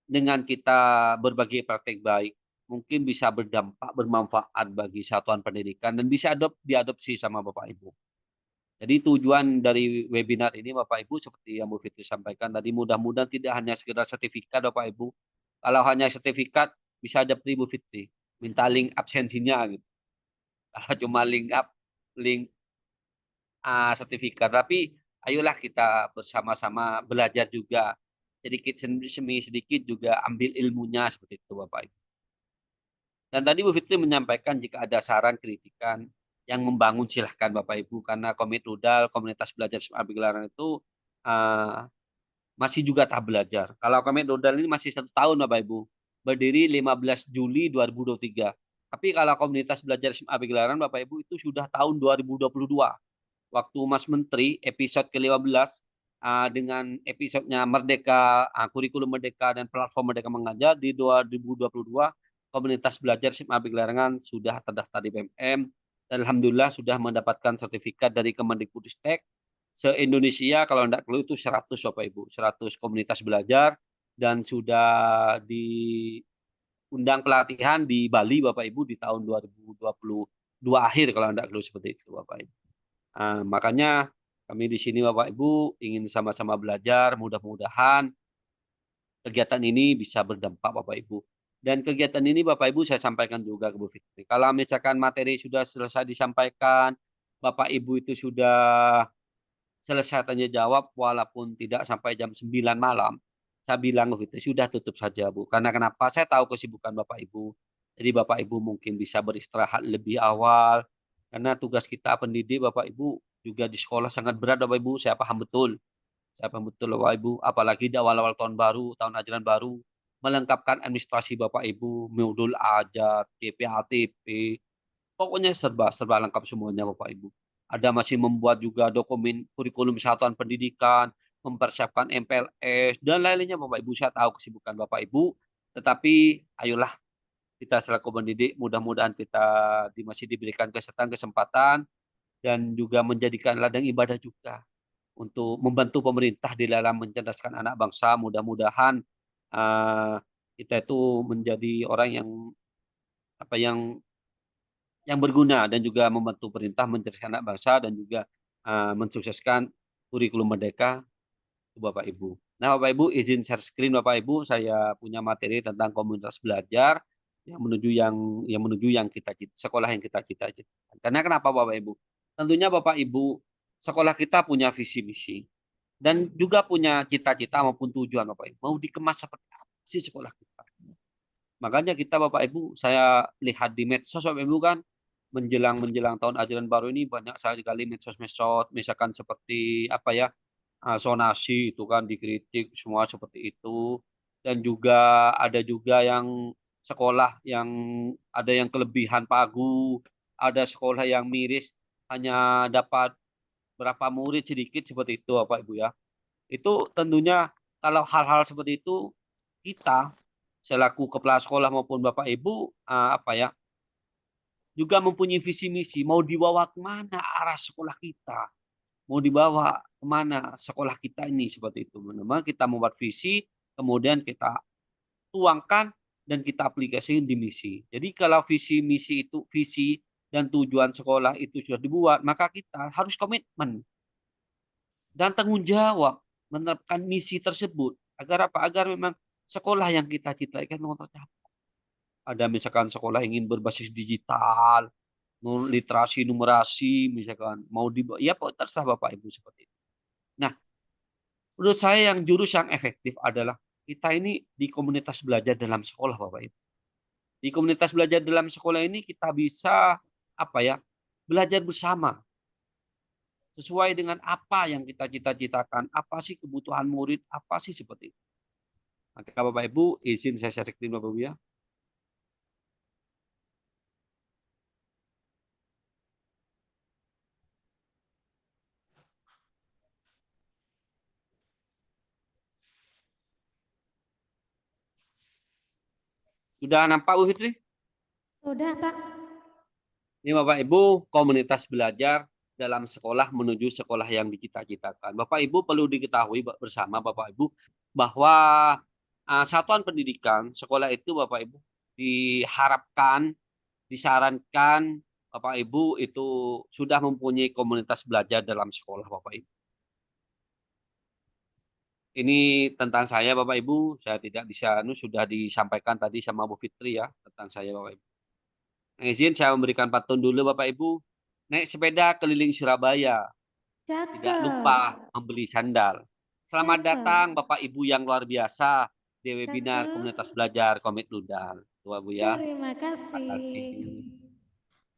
dengan kita berbagi praktek baik, mungkin bisa berdampak, bermanfaat bagi satuan pendidikan dan bisa diadopsi sama Bapak Ibu. Jadi tujuan dari webinar ini Bapak Ibu seperti yang Bu Fitri sampaikan tadi, mudah-mudahan tidak hanya sekedar sertifikat Bapak Ibu. Kalau hanya sertifikat bisa aja Bu Fitri, minta link absensinya gitu. Kalau cuma link sertifikat, tapi ayolah kita bersama-sama belajar juga. Sedikit demi sedikit juga ambil ilmunya seperti itu Bapak Ibu. Dan tadi Bu Fitri menyampaikan jika ada saran kritikan yang membangun silahkan Bapak Ibu, karena Komit Udal, komunitas belajar SMA APG Larangan itu masih juga tahap belajar. Kalau Komit Udal ini masih 1 tahun Bapak Ibu, berdiri 15 Juli 2023. Tapi kalau komunitas belajar SMA APG Larangan Bapak Ibu itu sudah tahun 2022. Waktu Mas Menteri episode ke-15 dengan episodenya Merdeka, kurikulum Merdeka dan platform Merdeka Mengajar di 2022, komunitas belajar SMA APG Larangan sudah terdaftar di BMM dan alhamdulillah sudah mendapatkan sertifikat dari Kemendikbudristek. Se-Indonesia kalau tidak keliru itu 100 Bapak Ibu, 100 komunitas belajar, dan sudah diundang pelatihan di Bali Bapak Ibu di tahun 2022 akhir kalau tidak keliru seperti itu Bapak Ibu. Makanya kami di sini Bapak Ibu ingin sama-sama belajar, mudah-mudahan kegiatan ini bisa berdampak Bapak Ibu. Dan kegiatan ini Bapak Ibu saya sampaikan juga ke Bu Fitri. Kalau misalkan materi sudah selesai disampaikan, Bapak Ibu itu sudah selesai tanya jawab walaupun tidak sampai jam 9 malam, saya bilang Bu Fitri, "Sudah tutup saja Bu." Karena kenapa? Saya tahu kesibukan Bapak Ibu. Jadi Bapak Ibu mungkin bisa beristirahat lebih awal, karena tugas kita pendidik Bapak Ibu juga di sekolah sangat berat Bapak Ibu, saya paham betul. Saya paham betul Bapak Ibu, apalagi di awal-awal tahun baru, tahun ajaran baru, melengkapkan administrasi Bapak Ibu, modul ajar, TP, pokoknya serba serba lengkap semuanya Bapak Ibu. Ada masih membuat juga dokumen kurikulum satuan pendidikan, mempersiapkan MPLS dan lain-lainnya Bapak Ibu. Saya tahu kesibukan Bapak Ibu, tetapi ayolah kita selaku pendidik mudah-mudahan kita masih diberikan kesempatan dan juga menjadikan ladang ibadah juga untuk membantu pemerintah di dalam mencerdaskan anak bangsa. Mudah-mudahan kita itu menjadi orang yang apa yang berguna dan juga membantu pemerintah mencerdaskan anak bangsa dan juga mensukseskan kurikulum merdeka Bapak Ibu. Nah, Bapak Ibu izin share screen Bapak Ibu, saya punya materi tentang komunitas belajar yang menuju yang kita sekolah yang kita cita-citakan. Karena kenapa Bapak Ibu? Tentunya Bapak Ibu, sekolah kita punya visi misi dan juga punya cita-cita maupun tujuan Bapak Ibu. Mau dikemas seperti apa sih sekolah kita? Makanya kita Bapak Ibu, saya lihat di medsos Bapak Ibu kan menjelang tahun ajaran baru ini banyak sekali medsos-medsos misalkan seperti apa ya, sonasi itu kan dikritik semua seperti itu, dan juga ada juga yang sekolah yang ada yang kelebihan pagu, ada sekolah yang miris hanya dapat berapa murid sedikit seperti itu Bapak Ibu ya. Itu tentunya kalau hal-hal seperti itu kita selaku kepala sekolah maupun Bapak Ibu apa ya, juga mempunyai visi misi mau dibawa kemana arah sekolah kita. Mau dibawa kemana sekolah kita ini, seperti itu. Memang kita membuat visi, kemudian kita tuangkan dan kita aplikasikan di misi. Jadi kalau visi misi itu visi dan tujuan sekolah itu sudah dibuat, maka kita harus komitmen dan tanggung jawab menerapkan misi tersebut. Agar apa? Agar memang sekolah yang kita cita-citakan tercapai. Ada misalkan sekolah ingin berbasis digital, literasi numerasi misalkan mau ya terserah Bapak Ibu seperti itu. Nah, menurut saya yang jurus yang efektif adalah kita ini di komunitas belajar dalam sekolah Bapak Ibu. Di komunitas belajar dalam sekolah ini kita bisa apa ya, belajar bersama sesuai dengan apa yang kita cita-citakan, apa sih kebutuhan murid, apa sih seperti itu. Maka Bapak Ibu izin saya share screen Bapak Ibu ya. Sudah nampak Bu Fitri? Sudah, Pak. Ini Bapak Ibu, komunitas belajar dalam sekolah menuju sekolah yang dicita-citakan. Bapak Ibu perlu diketahui bersama Bapak Ibu bahwa satuan pendidikan sekolah itu Bapak Ibu diharapkan, disarankan Bapak Ibu itu sudah mempunyai komunitas belajar dalam sekolah Bapak Ibu. Ini tentang saya Bapak Ibu, saya tidak bisa sudah disampaikan tadi sama Bu Fitri ya tentang saya Bapak Ibu. Izin saya memberikan pantun dulu Bapak Ibu. Naik sepeda keliling Surabaya, tidak Cakep. lupa membeli sandal. Selamat datang Bapak Ibu yang luar biasa di webinar Cakep. komunitas belajar Komit Ludal. Tua Bu ya. Terima Terima kasih. kasih.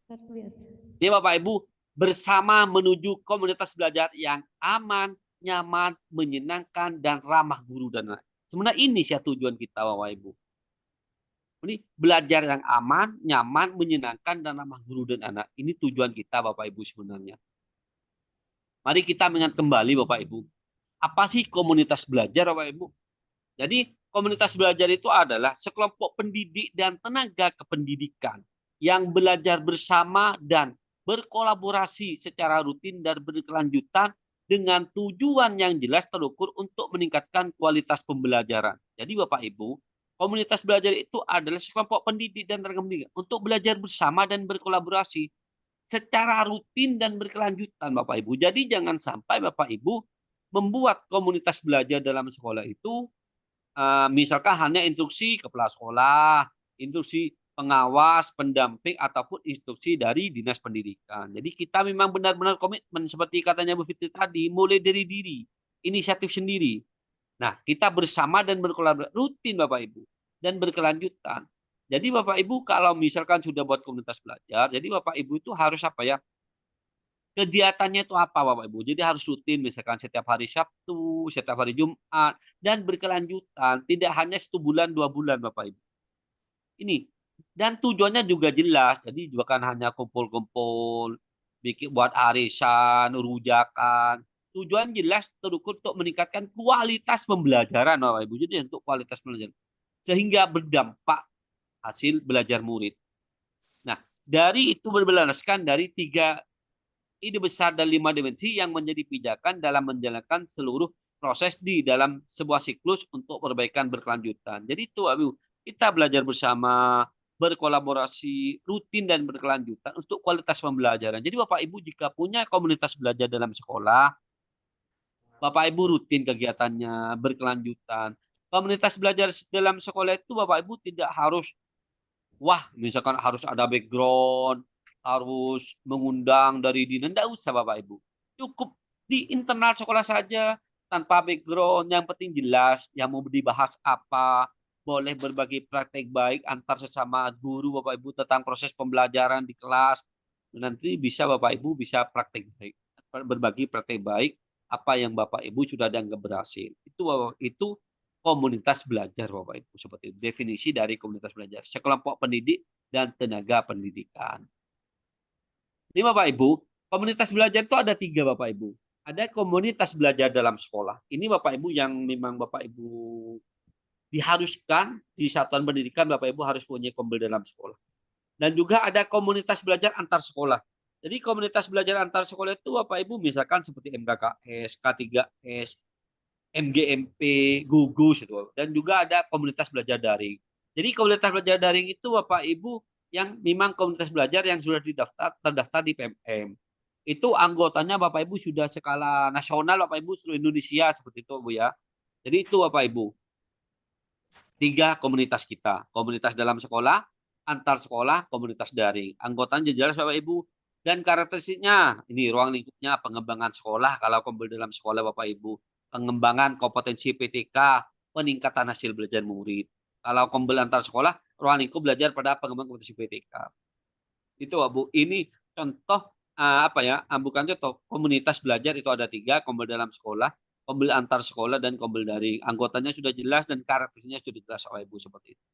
Luar biasa. Ini Bapak Ibu bersama menuju komunitas belajar yang aman, nyaman, menyenangkan dan ramah guru dan anak. Sebenarnya ini sih tujuan kita Bapak Ibu. Ini belajar yang aman, nyaman, menyenangkan, dan ramah guru dan anak. Ini tujuan kita Bapak Ibu sebenarnya. Mari kita mengingat kembali Bapak Ibu. Apa sih komunitas belajar Bapak Ibu? Jadi komunitas belajar itu adalah sekelompok pendidik dan tenaga kependidikan yang belajar bersama dan berkolaborasi secara rutin dan berkelanjutan dengan tujuan yang jelas terukur untuk meningkatkan kualitas pembelajaran. Jadi Bapak Ibu, komunitas belajar itu adalah sekelompok pendidik dan tenaga pendidik untuk belajar bersama dan berkolaborasi secara rutin dan berkelanjutan Bapak Ibu. Jadi jangan sampai Bapak Ibu membuat komunitas belajar dalam sekolah itu misalkan hanya instruksi kepala sekolah, instruksi pengawas, pendamping, ataupun instruksi dari dinas pendidikan. Jadi kita memang benar-benar komitmen seperti katanya Bu Fitri tadi, mulai dari diri, inisiatif sendiri. Nah, kita bersama dan berkolaborasi rutin Bapak Ibu dan berkelanjutan. Jadi Bapak Ibu kalau misalkan sudah buat komunitas belajar, jadi Bapak Ibu itu harus apa ya? Kegiatannya itu apa Bapak Ibu? Jadi harus rutin misalkan setiap hari Sabtu, setiap hari Jumat dan berkelanjutan, tidak hanya 1 bulan 2 bulan Bapak Ibu. Ini dan tujuannya juga jelas. Jadi bukan hanya kumpul-kumpul, bikin buat arisan, rujakan. Tujuan jelas terukur untuk meningkatkan kualitas pembelajaran Bapak Ibu. Jadi untuk kualitas pembelajaran sehingga berdampak hasil belajar murid. Nah, dari itu berlandaskan dari 3 ide besar dan 5 dimensi yang menjadi pijakan dalam menjalankan seluruh proses di dalam sebuah siklus untuk perbaikan berkelanjutan. Jadi itu Ibu, kita belajar bersama, berkolaborasi, rutin dan berkelanjutan untuk kualitas pembelajaran. Jadi Bapak Ibu jika punya komunitas belajar dalam sekolah, Bapak Ibu rutin kegiatannya, berkelanjutan. Komunitas belajar dalam sekolah itu Bapak Ibu tidak harus wah, misalkan harus ada background, harus mengundang dari dinas, enggak usah Bapak Ibu. Cukup di internal sekolah saja, tanpa background, yang penting jelas yang mau dibahas apa, boleh berbagi praktek baik antar sesama guru Bapak Ibu tentang proses pembelajaran di kelas. Nanti bisa Bapak Ibu bisa praktek baik, berbagi praktek baik apa yang Bapak Ibu sudah dianggap berhasil. Itu komunitas belajar Bapak Ibu, seperti itu. Definisi dari komunitas belajar, sekelompok pendidik dan tenaga pendidikan. Ini Bapak Ibu, komunitas belajar itu ada 3 Bapak Ibu. Ada komunitas belajar dalam sekolah. Ini Bapak Ibu yang memang Bapak Ibu diharuskan di satuan pendidikan Bapak Ibu harus punya kombel dalam sekolah. Dan juga ada komunitas belajar antar sekolah. Jadi komunitas belajar antar sekolah itu Bapak Ibu misalkan seperti MKKS, K3S, MGMP, Gugus itu, dan juga ada komunitas belajar daring. Jadi komunitas belajar daring itu Bapak Ibu yang memang komunitas belajar yang sudah terdaftar di PMM. Itu anggotanya Bapak Ibu sudah skala nasional Bapak Ibu seluruh Indonesia seperti itu Bu ya. Jadi itu Bapak Ibu. 3 komunitas kita, komunitas dalam sekolah, antar sekolah, komunitas daring. Anggotanya jelas Bapak Ibu dan karakteristiknya ini ruang lingkupnya pengembangan sekolah kalau komunitas dalam sekolah Bapak Ibu. Pengembangan kompetensi PTK, peningkatan hasil belajar murid. Kalau kombel antar sekolah, ruang lingkup belajar pada pengembangan kompetensi PTK. Itu Bu, ini contoh bukan contoh, komunitas belajar itu ada 3, kombel dalam sekolah, kombel antar sekolah, dan kombel daring. Anggotanya sudah jelas dan karakteristiknya sudah jelas Bapak Ibu seperti itu.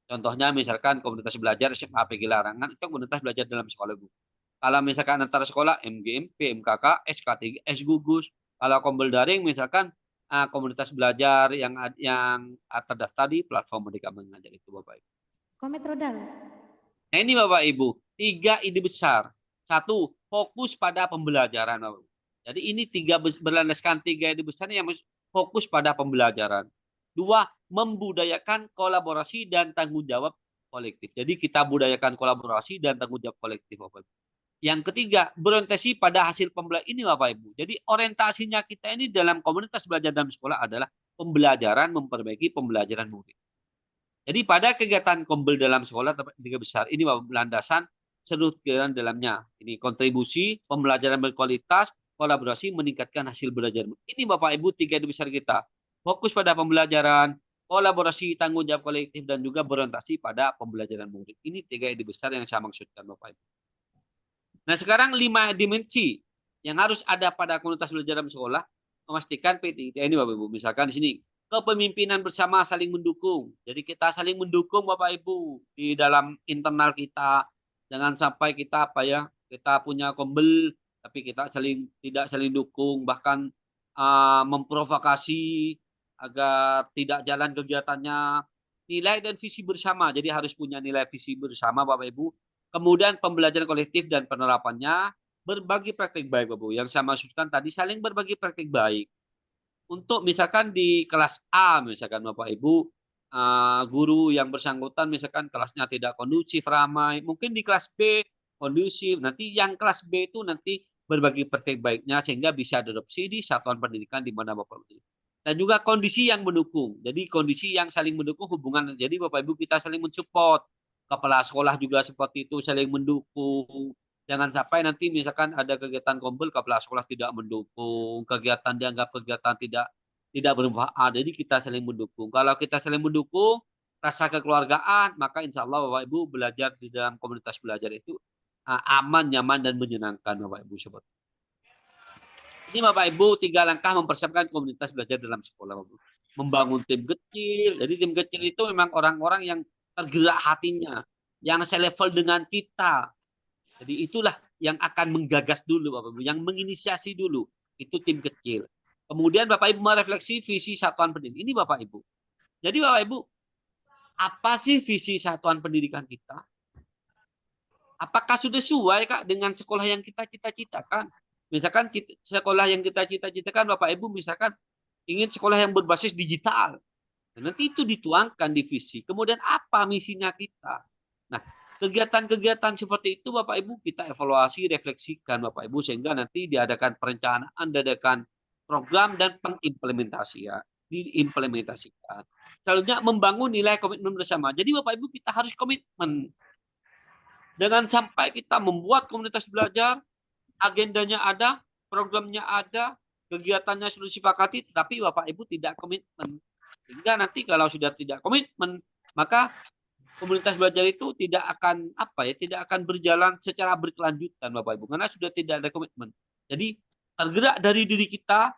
Contohnya misalkan komunitas belajar SMA PG Larangan, itu komunitas belajar dalam sekolah Bu. Kalau misalkan antar sekolah, MGMP, MKK, SK3, S Gugus. Kalau kombel daring misalkan komunitas belajar yang terdaftar di platform Merdeka Mengajar itu Bapak Ibu. Komit Rodal. Nah ini Bapak Ibu, 3 ide besar. 1, fokus pada pembelajaran Bapak Ibu. Jadi ini berlandaskan 3 ide besar yang fokus pada pembelajaran. 2, membudayakan kolaborasi dan tanggung jawab kolektif. Jadi kita budayakan kolaborasi dan tanggung jawab kolektif Bapak Ibu. Yang ketiga, berorientasi pada hasil pembelajaran ini Bapak Ibu. Jadi orientasinya kita ini dalam komunitas belajar dalam sekolah adalah pembelajaran, memperbaiki pembelajaran murid. Jadi pada kegiatan kombel dalam sekolah 3 besar ini Bapak landasan seluruh kegiatan dalamnya. Ini kontribusi, pembelajaran berkualitas, kolaborasi, meningkatkan hasil belajar. Ini Bapak Ibu 3 besar kita. Fokus pada pembelajaran, kolaborasi, tanggung jawab kolektif, dan juga berorientasi pada pembelajaran murid. Ini 3 ide besar yang saya maksudkan Bapak Ibu. Nah sekarang 5 dimensi yang harus ada pada komunitas belajar dalam sekolah memastikan PTIT ini Bapak Ibu. Misalkan di sini kepemimpinan bersama saling mendukung. Jadi kita saling mendukung Bapak Ibu di dalam internal kita. Jangan sampai kita kita punya kombel tapi kita tidak saling dukung, bahkan memprovokasi agar tidak jalan kegiatannya. Nilai dan visi bersama. Jadi harus punya nilai visi bersama Bapak Ibu. Kemudian pembelajaran kolektif dan penerapannya, berbagi praktik baik Bapak Ibu. Yang saya maksudkan tadi saling berbagi praktik baik. Untuk misalkan di kelas A misalkan Bapak Ibu, guru yang bersangkutan misalkan kelasnya tidak kondusif, ramai. Mungkin di kelas B kondusif. Nanti yang kelas B itu nanti berbagi praktik baiknya sehingga bisa diadopsi di satuan pendidikan di mana Bapak Ibu. dan juga kondisi yang mendukung. Jadi kondisi yang saling mendukung hubungan. Jadi Bapak Ibu kita saling mensupport. Kepala sekolah juga seperti itu saling mendukung. Jangan sampai nanti misalkan ada kegiatan kumpul kepala sekolah tidak mendukung, kegiatan dianggap kegiatan tidak bermanfaat. Jadi kita saling mendukung. Kalau kita saling mendukung, rasa kekeluargaan, maka insya Allah Bapak Ibu belajar di dalam komunitas belajar itu aman, nyaman, dan menyenangkan Bapak Ibu sobat. Ini Bapak Ibu 3 langkah mempersiapkan komunitas belajar dalam sekolah Bapak Ibu. Membangun tim kecil. Jadi tim kecil itu memang orang-orang yang tergerak hatinya, yang selevel dengan kita. Jadi itulah yang akan menggagas dulu Bapak Ibu, yang menginisiasi dulu. Itu tim kecil. Kemudian Bapak Ibu merefleksi visi satuan pendidikan. Ini Bapak Ibu. Jadi Bapak Ibu, apa sih visi satuan pendidikan kita? Apakah sudah sesuai Kak dengan sekolah yang kita cita-citakan? Misalkan sekolah yang kita cita-citakan Bapak Ibu misalkan ingin sekolah yang berbasis digital. Nanti itu dituangkan di visi. Kemudian apa misinya kita? Nah, kegiatan-kegiatan seperti itu Bapak Ibu kita evaluasi, refleksikan Bapak Ibu sehingga nanti diadakan perencanaan, diadakan program dan pengimplementasian, diimplementasikan. Selanjutnya membangun nilai komitmen bersama. Jadi Bapak Ibu kita harus komitmen. Dengan sampai kita membuat komunitas belajar, agendanya ada, programnya ada, kegiatannya sudah disepakati, tetapi Bapak Ibu tidak komitmen. Sehingga nanti kalau sudah tidak komitmen, maka komunitas belajar itu tidak akan tidak akan berjalan secara berkelanjutan Bapak Ibu karena sudah tidak ada komitmen. Jadi tergerak dari diri kita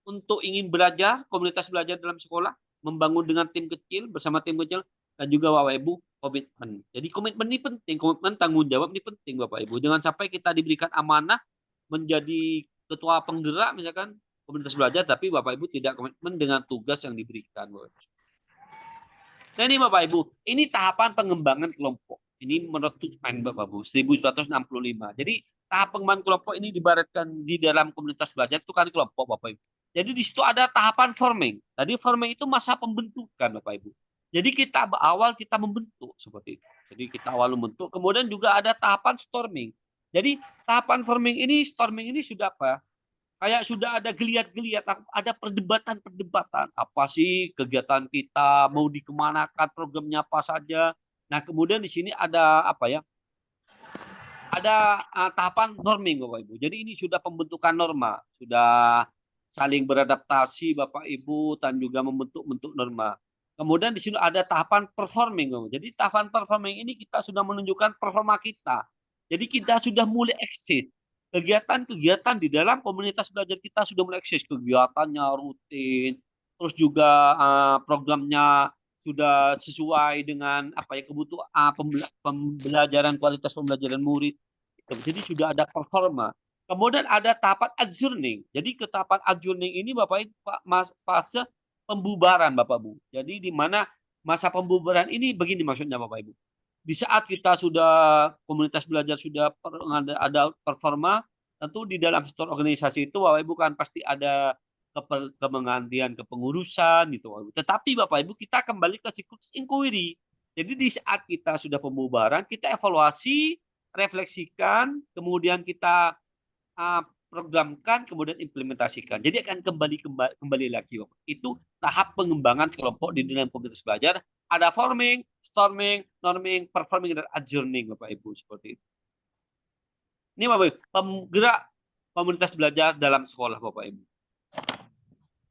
untuk ingin belajar, komunitas belajar dalam sekolah, membangun dengan tim kecil bersama tim kecil dan juga Bapak Ibu komitmen. Jadi komitmen ini penting, komitmen tanggung jawab ini penting Bapak Ibu. Jangan sampai kita diberikan amanah menjadi ketua penggerak misalkan komunitas belajar tapi Bapak Ibu tidak komitmen dengan tugas yang diberikan Bapak Ibu. Nah ini Bapak Ibu, ini tahapan pengembangan kelompok. Ini menurut Bapak Ibu 1165. Jadi tahap pengembangan kelompok ini dibaratkan di dalam komunitas belajar itu kan kelompok Bapak Ibu. Jadi di situ ada tahapan forming. Tadi forming itu masa pembentukan Bapak Ibu. Jadi kita awal kita membentuk seperti itu. Jadi kita awal membentuk, kemudian juga ada tahapan storming. Jadi tahapan forming ini, storming ini sudah apa? Kayak sudah ada geliat-geliat, ada perdebatan-perdebatan. Apa sih kegiatan kita, mau dikemanakan, programnya apa saja. Nah kemudian di sini ada apa ya? Ada tahapan norming Bapak Ibu. Jadi ini sudah pembentukan norma, sudah saling beradaptasi Bapak Ibu dan juga membentuk norma. Kemudian di sini ada tahapan performing. Jadi tahapan performing ini kita sudah menunjukkan performa kita. Jadi kita sudah mulai eksis. Kegiatan-kegiatan di dalam komunitas belajar kita sudah mulai eksis. Kegiatannya rutin. Terus juga programnya sudah sesuai dengan kebutuhan pembelajaran, kualitas pembelajaran murid. Jadi sudah ada performa. Kemudian ada tahapan adjourning. Jadi ke tahapan adjourning ini Bapak Ibu fase pembubaran Bapak Ibu. Jadi di mana masa pembubaran ini begini maksudnya Bapak Ibu. Di saat kita sudah komunitas belajar sudah ada performa, tentu di dalam struktur organisasi itu Bapak Ibu kan pasti ada kemengantian kepengurusan gitu Bapak Ibu. Tetapi Bapak Ibu kita kembali ke siklus inquiry. Jadi di saat kita sudah pembubaran, kita evaluasi, refleksikan, kemudian kita programkan, kemudian implementasikan. Jadi akan kembali lagi Bapak. Itu tahap pengembangan kelompok di dalam komunitas belajar. Ada forming, storming, norming, performing, dan adjourning Bapak Ibu seperti itu. Ini Bapak Ibu, penggerak komunitas belajar dalam sekolah Bapak Ibu.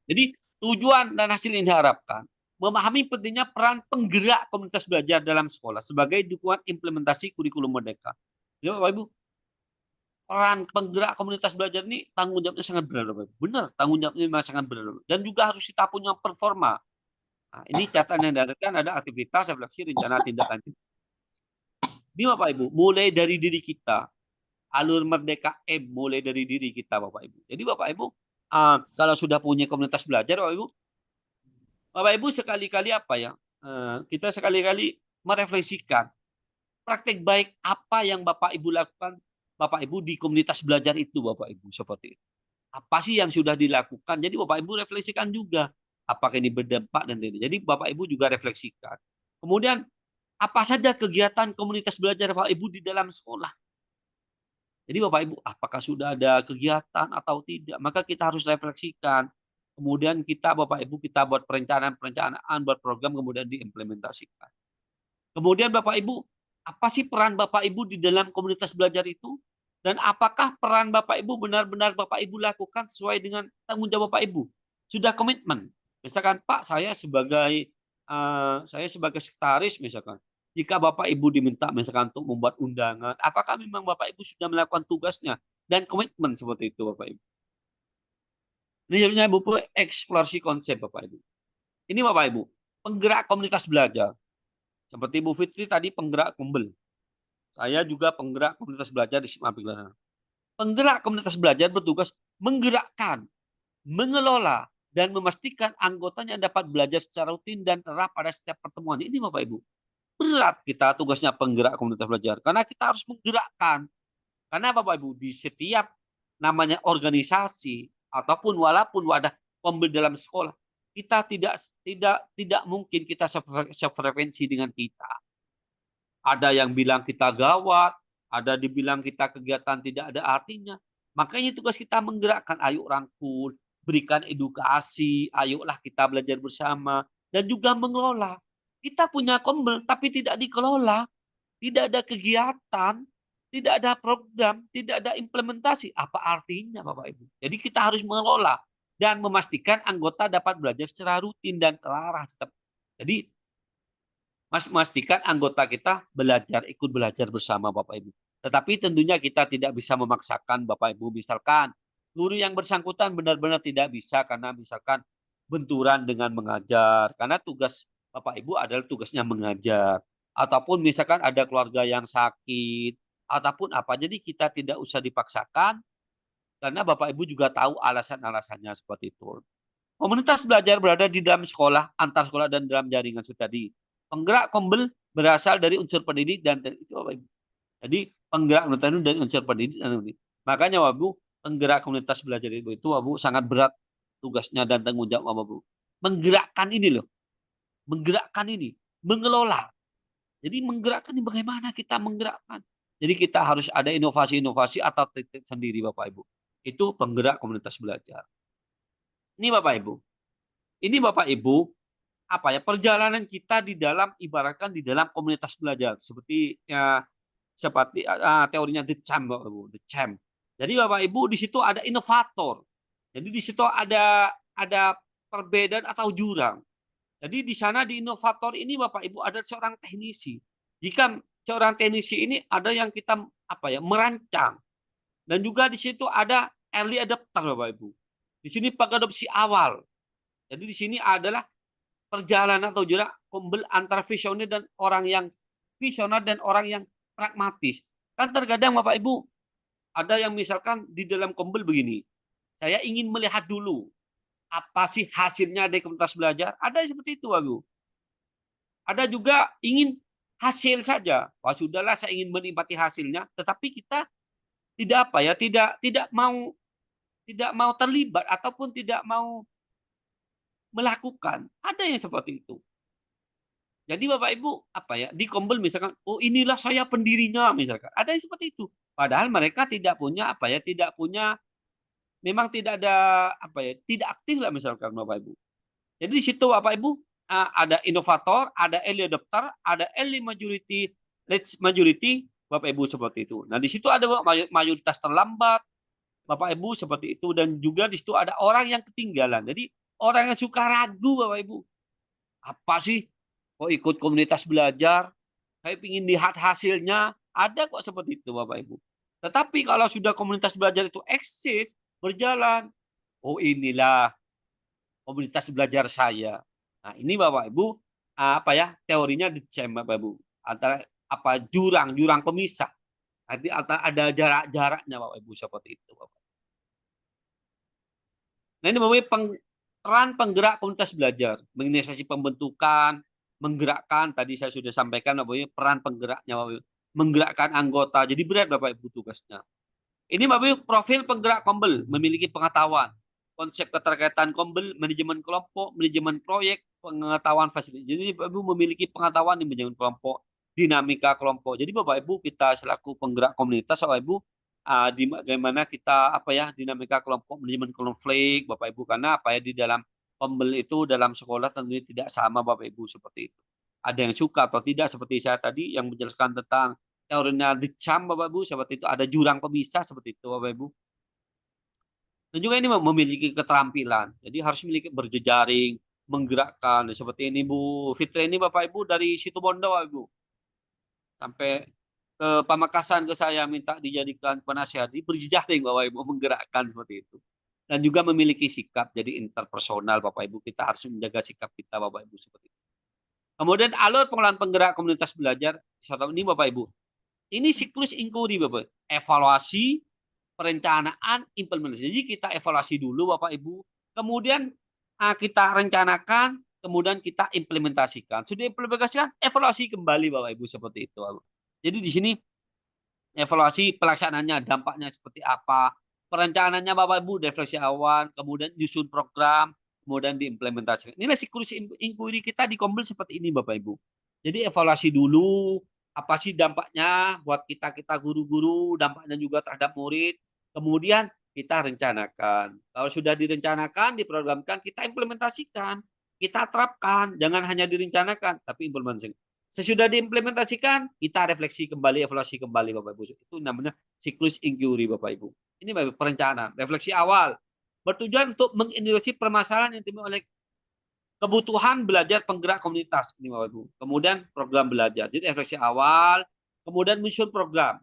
Jadi tujuan dan hasil yang diharapkan memahami pentingnya peran penggerak komunitas belajar dalam sekolah sebagai dukungan implementasi kurikulum merdeka. Jadi Bapak Ibu, peran penggerak komunitas belajar ini tanggung jawabnya sangat berat Bapak Ibu. Benar, tanggung jawabnya memang sangat berat. Dan juga harus kita punya performa. Nah, ini catatan yang diadakan ada aktivitas, refleksi, rencana, tindak lanjut. Ini Bapak Ibu, mulai dari diri kita. Alur Merdeka M mulai dari diri kita Bapak Ibu. Jadi Bapak Ibu, kalau sudah punya komunitas belajar Bapak Ibu sekali-kali kita sekali-kali merefleksikan praktek baik apa yang Bapak Ibu lakukan Bapak Ibu di komunitas belajar itu Bapak Ibu seperti itu. Apa sih yang sudah dilakukan? Jadi Bapak Ibu refleksikan juga apakah ini berdampak dan tidak. Jadi Bapak Ibu juga refleksikan. Kemudian apa saja kegiatan komunitas belajar Bapak Ibu di dalam sekolah? Jadi Bapak Ibu apakah sudah ada kegiatan atau tidak? Maka kita harus refleksikan. kemudian kita Bapak Ibu kita buat perencanaan, buat program kemudian diimplementasikan. Kemudian Bapak Ibu, apa sih peran Bapak Ibu di dalam komunitas belajar itu? Dan apakah peran Bapak Ibu benar-benar Bapak Ibu lakukan sesuai dengan tanggung jawab Bapak Ibu? Sudah komitmen. Misalkan Pak, saya sebagai sekretaris misalkan. Jika Bapak Ibu diminta misalkan untuk membuat undangan, apakah memang Bapak Ibu sudah melakukan tugasnya dan komitmen seperti itu Bapak Ibu? Ini sebenarnya Bapak eksplorasi konsep Bapak Ibu. Ini Bapak Ibu, penggerak komunitas belajar. Seperti Bu Fitri tadi penggerak Kombel. Saya juga penggerak komunitas belajar di SMA Abik Larangan. Penggerak komunitas belajar bertugas menggerakkan, mengelola, dan memastikan anggotanya dapat belajar secara rutin dan terarah pada setiap pertemuan. Ini Bapak Ibu. Berat kita tugasnya penggerak komunitas belajar. Karena kita harus menggerakkan. Karena Bapak Ibu, di setiap namanya organisasi, ataupun walaupun wadah Kombel dalam sekolah, kita tidak mungkin kita sefrekuensi dengan kita. Ada yang bilang kita gawat, ada dibilang kita kegiatan tidak ada artinya. Makanya tugas kita menggerakkan, ayo rangkul, berikan edukasi, ayolah kita belajar bersama, dan juga mengelola. Kita punya Kombel, tapi tidak dikelola, tidak ada kegiatan, tidak ada program, tidak ada implementasi. Apa artinya Bapak Ibu? Jadi kita harus mengelola dan memastikan anggota dapat belajar secara rutin dan terarah. Jadi memastikan anggota kita ikut belajar bersama Bapak Ibu. Tetapi tentunya kita tidak bisa memaksakan Bapak Ibu. Misalkan guru yang bersangkutan benar-benar tidak bisa karena misalkan benturan dengan mengajar. Karena tugas Bapak Ibu adalah tugasnya mengajar. Ataupun misalkan ada keluarga yang sakit. Ataupun apa. Jadi kita tidak usah dipaksakan. Karena Bapak Ibu juga tahu alasan-alasannya seperti itu. Komunitas belajar berada di dalam sekolah, antar sekolah, dan dalam jaringan seperti tadi. Penggerak Kombel berasal dari unsur pendidik dan itu Bapak Ibu. Jadi penggerak komunitas dari unsur pendidik dan pendidik. Makanya Bapak Ibu, penggerak komunitas belajar itu Bapak Ibu sangat berat tugasnya dan tanggung jawab Bapak Ibu. Menggerakkan ini loh. Menggerakkan ini, mengelola. Jadi menggerakkan ini bagaimana kita menggerakkan? Jadi kita harus ada inovasi-inovasi atau titik sendiri Bapak Ibu. Itu penggerak komunitas belajar. Ini Bapak Ibu. Ini Bapak Ibu, perjalanan kita di dalam ibaratkan di dalam komunitas belajar seperti teorinya The Champ Bapak Ibu, The Champ. Jadi Bapak Ibu di situ ada inovator. Jadi di situ ada perbedaan atau jurang. Jadi di sana di inovator ini Bapak Ibu ada seorang teknisi. Jika seorang teknisi ini ada yang kita merancang. Dan juga di situ ada early adopter Bapak Ibu. Di sini pengadopsi awal. Jadi di sini adalah perjalanan atau jurang Kombel antara visioner dan orang yang visioner dan orang yang pragmatis. Kan terkadang Bapak Ibu ada yang misalkan di dalam Kombel begini. Saya ingin melihat dulu apa sih hasilnya dari komunitas belajar. Ada yang seperti itu Bapak Ibu. Ada juga ingin hasil saja. Wah sudahlah saya ingin menikmati hasilnya, tetapi kita tidak mau terlibat ataupun tidak mau melakukan. Ada yang seperti itu. Jadi Bapak Ibu di Kombel misalkan, oh inilah saya pendirinya misalkan. Ada yang seperti itu. Padahal mereka tidak punya memang tidak ada tidak aktif lah misalkan Bapak Ibu. Jadi di situ Bapak Ibu ada inovator, ada early adopter, ada early majority, late majority, Bapak Ibu seperti itu. Nah, di situ ada mayoritas terlambat, Bapak Ibu seperti itu, dan juga di situ ada orang yang ketinggalan. Jadi orang yang suka ragu Bapak Ibu. Apa sih? Kok ikut komunitas belajar? Saya ingin lihat hasilnya. Ada kok seperti itu Bapak Ibu. Tetapi kalau sudah komunitas belajar itu eksis, berjalan, oh inilah komunitas belajar saya. Nah, ini Bapak Ibu teorinya The Champ Bapak Ibu. Antara jurang pemisah. Nanti ada jarak-jaraknya Bapak Ibu seperti itu Bapak. Nah, ini Bapak Ibu peran penggerak komunitas belajar, menginisiasi pembentukan, menggerakkan, tadi saya sudah sampaikan Bapak Ibu peran penggeraknya Bapak Ibu. Menggerakkan anggota. Jadi berat Bapak Ibu tugasnya. Ini Bapak Ibu profil penggerak Kombel, memiliki pengetahuan, konsep keterkaitan Kombel, manajemen kelompok, manajemen proyek, pengetahuan fasilitas. Jadi Bapak Ibu memiliki pengetahuan di manajemen kelompok, dinamika kelompok. Jadi Bapak Ibu kita selaku penggerak komunitas Bapak Ibu di bagaimana kita dinamika kelompok, manajemen konflik Bapak Ibu, karena di dalam Kombel itu dalam sekolah tentunya tidak sama Bapak Ibu seperti itu. Ada yang suka atau tidak seperti saya tadi yang menjelaskan tentang teorinya dicam Bapak Ibu seperti itu, ada jurang pemisah seperti itu Bapak Ibu. Dan juga ini memiliki keterampilan, jadi harus memiliki berjejaring, menggerakkan seperti ini Bu Fitri ini Bapak Ibu dari Situbondo Bapak Ibu. Sampai ke Pamekasan ke saya minta dijadikan penasihat, berjejaring Bapak Ibu menggerakkan seperti itu. Dan juga memiliki sikap jadi interpersonal Bapak Ibu, kita harus menjaga sikap kita Bapak Ibu seperti itu. Kemudian alur pengelolaan penggerak komunitas belajar ini Bapak Ibu. Ini siklus inquiry Bapak, evaluasi, perencanaan, implementasi. Jadi kita evaluasi dulu Bapak Ibu, kemudian kita rencanakan, kemudian kita implementasikan. Sudah implementasikan, evaluasi kembali Bapak Ibu seperti itu. Jadi di sini evaluasi pelaksanaannya, dampaknya seperti apa, perencanaannya Bapak Ibu, refleksi awal, kemudian nyusun program, kemudian diimplementasikan. Inilah siklus inquiry kita di Kombel seperti ini Bapak Ibu. Jadi evaluasi dulu, apa sih dampaknya buat kita guru-guru, dampaknya juga terhadap murid. Kemudian kita rencanakan. Kalau sudah direncanakan, diprogramkan, kita implementasikan, kita terapkan. Jangan hanya direncanakan, tapi implementasikan. Sesudah diimplementasikan, kita refleksi kembali, evaluasi kembali Bapak Ibu. Itu namanya siklus inquiry Bapak Ibu. Ini Bapak Ibu, perencanaan, refleksi awal. Bertujuan untuk mengidentifikasi permasalahan yang timbul oleh kebutuhan belajar penggerak komunitas. Ini Bapak Ibu. Kemudian program belajar. Jadi refleksi awal, kemudian muncul program.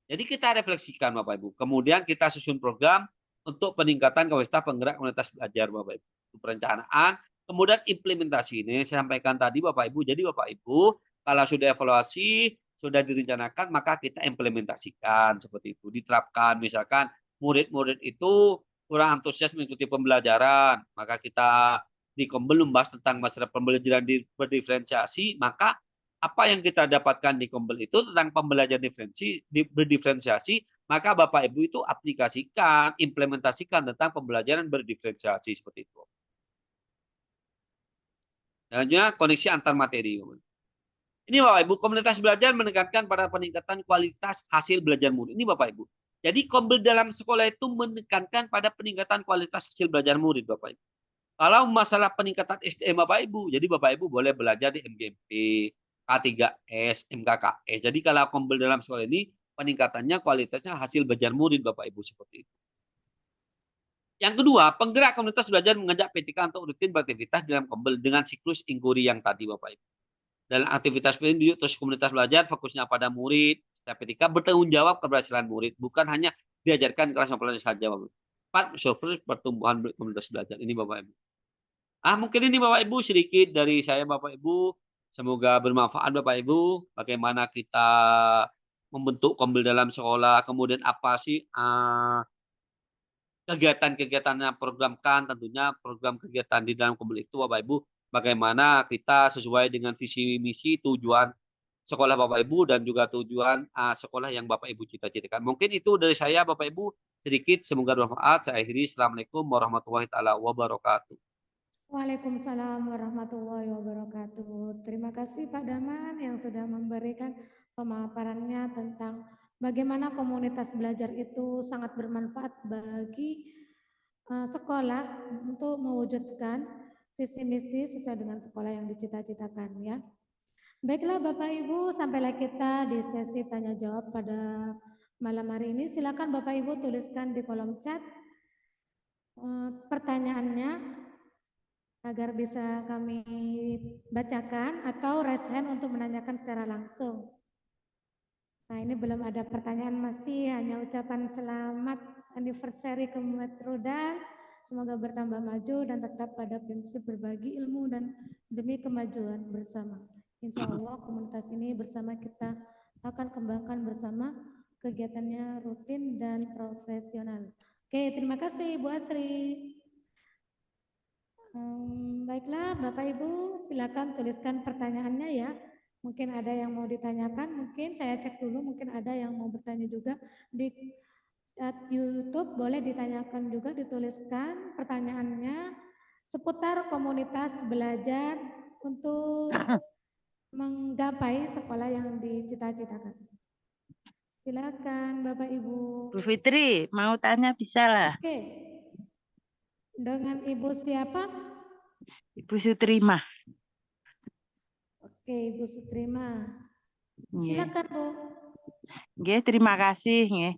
Jadi kita refleksikan Bapak Ibu. Kemudian kita susun program untuk peningkatan kapasitas penggerak komunitas belajar Bapak Ibu. Perencanaan, kemudian implementasi ini saya sampaikan tadi Bapak Ibu. Jadi Bapak Ibu, kalau sudah evaluasi, sudah direncanakan, maka kita implementasikan seperti itu. Diterapkan, misalkan murid-murid itu kurang antusias mengikuti pembelajaran, maka kita di Kombel membahas tentang masalah pembelajaran berdiferensiasi, maka apa yang kita dapatkan di Kombel itu tentang pembelajaran berdiferensiasi, maka Bapak Ibu itu aplikasikan, implementasikan tentang pembelajaran berdiferensiasi seperti itu. Dan juga koneksi antar materi. Ini Bapak Ibu, komunitas belajar menekankan pada peningkatan kualitas hasil belajar murid. Ini Bapak Ibu. Jadi Kombel dalam sekolah itu menekankan pada peningkatan kualitas hasil belajar murid Bapak Ibu. Kalau masalah peningkatan SDM Bapak Ibu, jadi Bapak Ibu boleh belajar di MGMP, K3S, MKKS. Jadi kalau Kombel dalam sekolah ini peningkatannya kualitasnya hasil belajar murid Bapak Ibu seperti itu. Yang kedua, penggerak komunitas belajar mengajak PTK untuk rutin beraktivitas dalam Kombel dengan siklus inquiry yang tadi Bapak Ibu. Dalam aktivitas ini terus komunitas belajar fokusnya pada murid, setiap PTK bertanggung jawab keberhasilan murid, bukan hanya diajarkan kelas pelajaran saja Bapak Ibu. 4. Survei pertumbuhan komunitas belajar. Ini Bapak Ibu. Mungkin ini Bapak Ibu sedikit dari saya Bapak Ibu. Semoga bermanfaat Bapak Ibu. Bagaimana kita membentuk Kombel dalam sekolah. Kemudian apa sih kegiatan-kegiatan yang programkan. Tentunya program kegiatan di dalam Kombel itu Bapak Ibu. Bagaimana kita sesuai dengan visi misi tujuan sekolah Bapak Ibu dan juga tujuan sekolah yang Bapak Ibu cita-citakan. Mungkin itu dari saya Bapak Ibu sedikit. Semoga bermanfaat. Saya akhiri. Assalamualaikum warahmatullahi wabarakatuh. Waalaikumsalam warahmatullahi wabarakatuh. Terima kasih Pak Daman yang sudah memberikan pemaparannya tentang bagaimana komunitas belajar itu sangat bermanfaat bagi sekolah untuk mewujudkan visi misi sesuai dengan sekolah yang dicita-citakan ya. Baiklah Bapak Ibu, sampailah kita di sesi tanya jawab pada malam hari ini. Silakan Bapak Ibu tuliskan di kolom chat pertanyaannya agar bisa kami bacakan atau raise hand untuk menanyakan secara langsung. Nah ini belum ada pertanyaan, masih hanya ucapan selamat anniversary ke Metrudan. Semoga bertambah maju dan tetap pada prinsip berbagi ilmu dan demi kemajuan bersama. Insya Allah komunitas ini bersama kita akan kembangkan bersama, kegiatannya rutin dan profesional. Oke, terima kasih Bu Asri. Baiklah Bapak Ibu, silakan tuliskan pertanyaannya ya. Mungkin ada yang mau ditanyakan, mungkin saya cek dulu, mungkin ada yang mau bertanya juga di chat YouTube, boleh ditanyakan juga, dituliskan pertanyaannya seputar komunitas belajar untuk menggapai sekolah yang dicita-citakan. Silakan Bapak Ibu. Bu Fitri, mau tanya bisa lah. Oke. Dengan Ibu siapa? Ibu Sutrimah. Oke, Ibu Sutrimah. Nggih. Silakan Bu. Nggih, terima kasih nggih.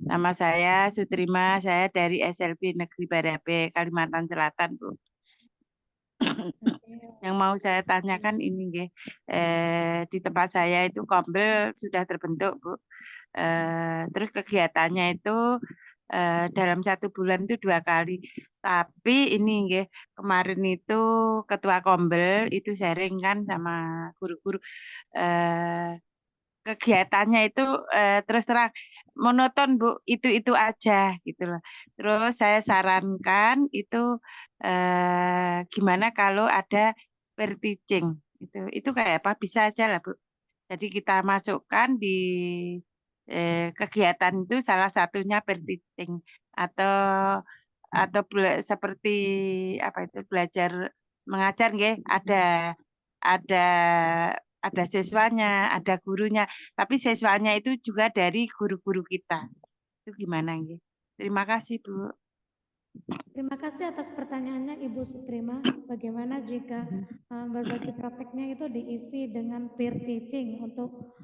Nama saya Sutrimah, saya dari SLB Negeri Barabe, Kalimantan Selatan, Bu. Yang mau saya tanyakan ini nggih, di tempat saya itu Kombel sudah terbentuk, Bu. Terus kegiatannya itu dalam 1 bulan itu 2 kali. Tapi ini nggih, kemarin itu ketua Kombel itu sharing kan sama guru-guru, kegiatannya itu terus terang monoton Bu, itu aja gitu loh. Terus saya sarankan itu gimana kalau ada pair teaching itu kayak apa bisa aja lah Bu. Jadi kita masukkan di kegiatan itu salah satunya pair teaching atau seperti apa itu belajar mengajar nggih ada ada siswanya, ada gurunya, tapi siswanya itu juga dari guru-guru kita. Itu gimana nggih? Terima kasih, Bu. Terima kasih atas pertanyaannya Ibu Sutrimah. Bagaimana jika berbagi prakteknya itu diisi dengan peer teaching untuk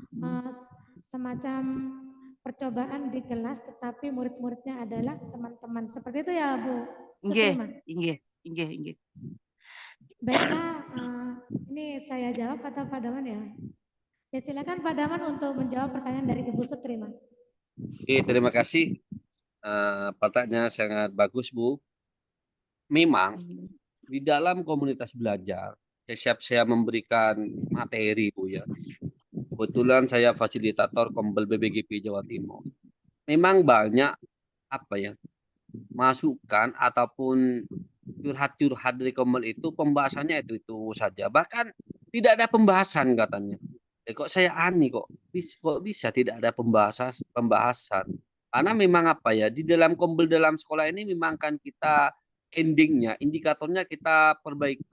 semacam percobaan di kelas, tetapi murid-muridnya adalah teman-teman. Seperti itu ya Bu Sutrimah? Inggih. Baiklah, ini saya jawab atau Pak Daman ya? Ya silakan Pak Daman untuk menjawab pertanyaan dari Ibu Sutrimah. Oke, terima kasih. Pertanyaan sangat bagus, Bu. Memang di dalam komunitas belajar, saya memberikan materi, Bu ya. Kebetulan saya fasilitator Kombel BBGP Jawa Timur. Memang banyak apa ya masukan ataupun curhat-curhat dari Kombel itu pembahasannya itu saja. Bahkan tidak ada pembahasan katanya. Kok saya aneh kok bisa tidak ada pembahasan. Karena memang apa ya di dalam Kombel dalam sekolah ini memang kan kita endingnya indikatornya kita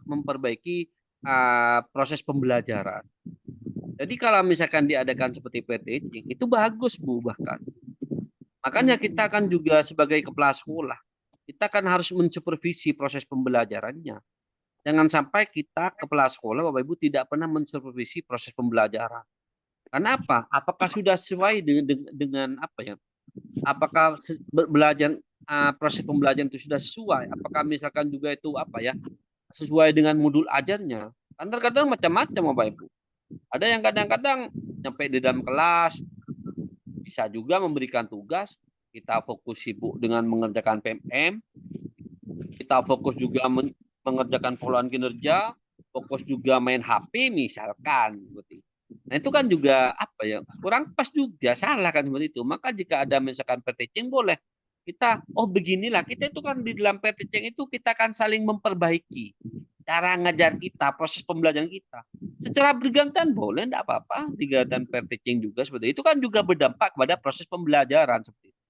memperbaiki proses pembelajaran. Jadi kalau misalkan diadakan seperti PTC itu bagus Bu bahkan. Makanya kita kan juga sebagai kepala sekolah kita kan harus mensupervisi proses pembelajarannya. Jangan sampai kita kepala sekolah Bapak Ibu tidak pernah mensupervisi proses pembelajaran. Kenapa? Apakah sudah sesuai dengan apa ya? Apakah belajar proses pembelajaran itu sudah sesuai? Apakah misalkan juga itu apa ya? Sesuai dengan modul ajarnya? Kan terkadang macam-macam Bapak Ibu. Ada yang kadang-kadang nyampe di dalam kelas bisa juga memberikan tugas, kita fokus sibuk dengan mengerjakan PMM, kita fokus juga mengerjakan pengelolaan kinerja, fokus juga main HP misalkan seperti. Nah itu kan juga apa ya kurang pas juga salah kan seperti itu. Maka jika ada misalkan perteaching boleh kita beginilah kita itu kan di dalam perteaching itu kita kan saling memperbaiki cara ngajar kita proses pembelajaran kita secara bergantian boleh enggak apa-apa digatan perteaching juga seperti itu kan juga berdampak pada proses pembelajaran seperti itu.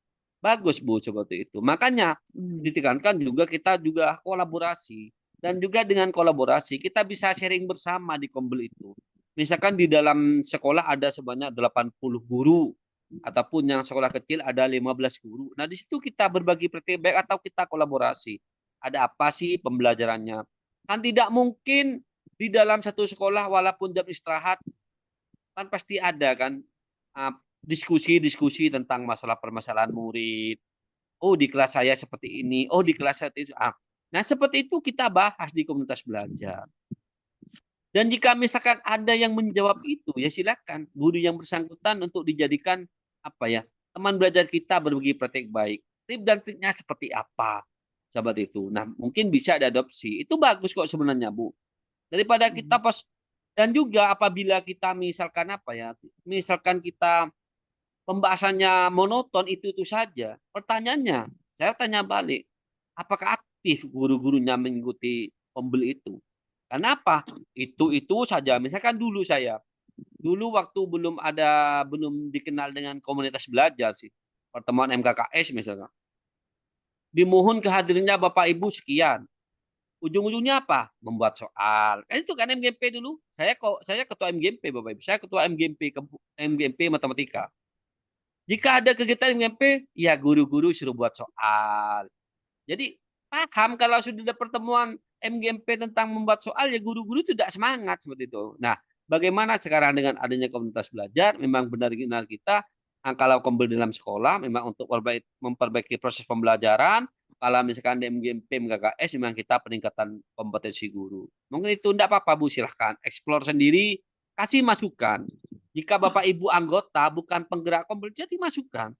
Bagus Bu seperti itu. Makanya ditekankan juga kita juga kolaborasi dan juga dengan kolaborasi kita bisa sharing bersama di Kombel itu. Misalkan di dalam sekolah ada sebanyak 80 guru ataupun yang sekolah kecil ada 15 guru. Nah, di situ kita berbagi praktik baik atau kita kolaborasi. Ada apa sih pembelajarannya? Kan tidak mungkin di dalam satu sekolah walaupun jam istirahat kan pasti ada kan diskusi-diskusi tentang masalah permasalahan murid. Oh, di kelas saya seperti ini. Oh, di kelas saya itu. Nah, seperti itu kita bahas di komunitas belajar. Dan jika misalkan ada yang menjawab itu, ya silakan guru yang bersangkutan untuk dijadikan apa ya teman belajar kita berbagi praktik baik. Tip dan triknya seperti apa, sahabat itu. Nah, mungkin bisa diadopsi. Itu bagus kok sebenarnya, Bu. Daripada kita pas dan juga apabila kita misalkan apa ya, misalkan kita pembahasannya monoton itu saja. Pertanyaannya, saya tanya balik, apakah aktif guru-gurunya mengikuti Kombel itu? Kenapa? Itu saja. Misalkan dulu waktu belum dikenal dengan komunitas belajar sih, pertemuan MKKS misalnya. Dimohon kehadirannya Bapak Ibu sekian. ujung-ujungnya apa? Membuat soal. Kan itu kan MGMP dulu. Saya ketua MGMP Bapak Ibu. Saya ketua MGMP matematika. Jika ada kegiatan MGMP, ya guru-guru suruh buat soal. Jadi paham kalau sudah ada pertemuan MGMP tentang membuat soal, ya guru-guru tidak semangat seperti itu. Nah, bagaimana sekarang dengan adanya komunitas belajar? Memang benar-benar kita kalau kembali dalam sekolah, memang untuk memperbaiki proses pembelajaran. Kalau misalkan di MGMP, MKKS, memang kita peningkatan kompetensi guru. Mungkin itu tidak apa-apa Bu, silahkan eksplor sendiri, kasih masukan. Jika Bapak Ibu anggota bukan penggerak Kombel, jadi masukan.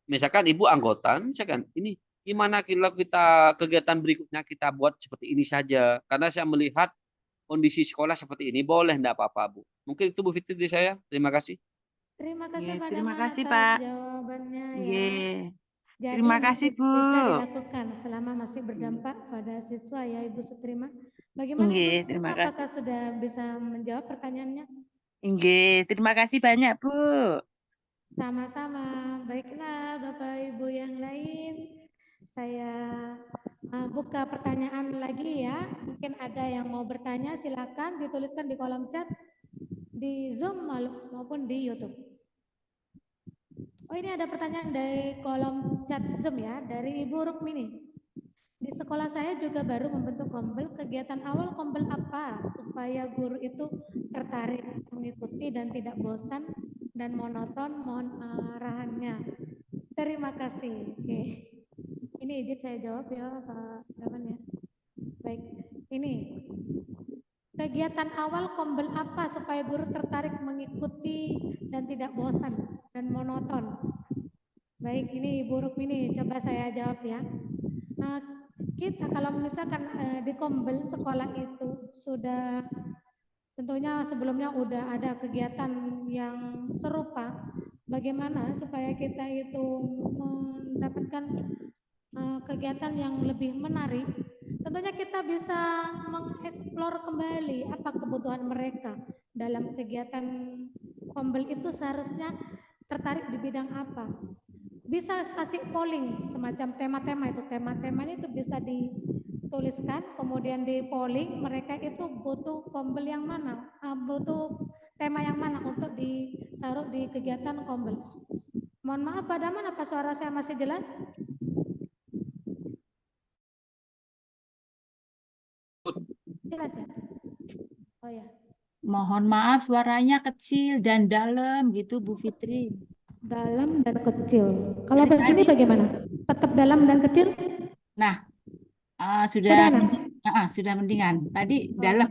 Misalkan Ibu anggota, misalkan ini gimana kalau kita kegiatan berikutnya kita buat seperti ini saja. Karena saya melihat kondisi sekolah seperti ini, boleh enggak apa-apa Bu. Mungkin itu Bu Fitri dari saya. Terima kasih. Terima kasih Pak Terima Daman kasih atas Pak. jawabannya ya. Nggih. Jadi Terima kasih masih Bu. bisa dilakukan selama masih berdampak pada siswa ya Ibu Sutrima. Bagaimana Ibu Nggih, Sutrima, terima apakah kasih. sudah bisa menjawab pertanyaannya? Nggih, terima kasih banyak Bu. Sama-sama. Baiklah Bapak Ibu yang lain, saya buka pertanyaan lagi ya. Mungkin ada yang mau bertanya, silakan dituliskan di kolom chat di Zoom maupun di YouTube. Oh, ini ada pertanyaan dari kolom chat Zoom ya, dari Ibu Rukmini. Di sekolah saya juga baru membentuk Kombel. Kegiatan awal Kombel apa supaya guru itu tertarik mengikuti dan tidak bosan dan monoton arahannya? Terima kasih. Oke. Ini izin saya jawab ya Pak Daman ya. Baik, ini kegiatan awal Kombel apa supaya guru tertarik mengikuti dan tidak bosan dan monoton? Baik, ini Ibu Rukmini, coba saya jawab ya. Kita kalau misalkan di Kombel sekolah itu sudah tentunya sebelumnya udah ada kegiatan yang serupa, bagaimana supaya kita itu mendapatkan kegiatan yang lebih menarik? Tentunya kita bisa mengeksplor kembali apa kebutuhan mereka dalam kegiatan Kombel itu seharusnya tertarik di bidang apa. Bisa kasih polling semacam tema-tema itu, tema-temanya itu bisa dituliskan, kemudian di polling mereka itu butuh Kombel yang mana, butuh tema yang mana untuk ditaruh di kegiatan Kombel. Mohon maaf Pak Daman, apa suara saya masih jelas? Jelas ya? Oh ya. Mohon maaf suaranya kecil dan dalam gitu Bu Fitri. Dalam dan kecil. Kalau begini bagaimana? Tetap dalam dan kecil? Nah, sudah mendingan. Tadi dalam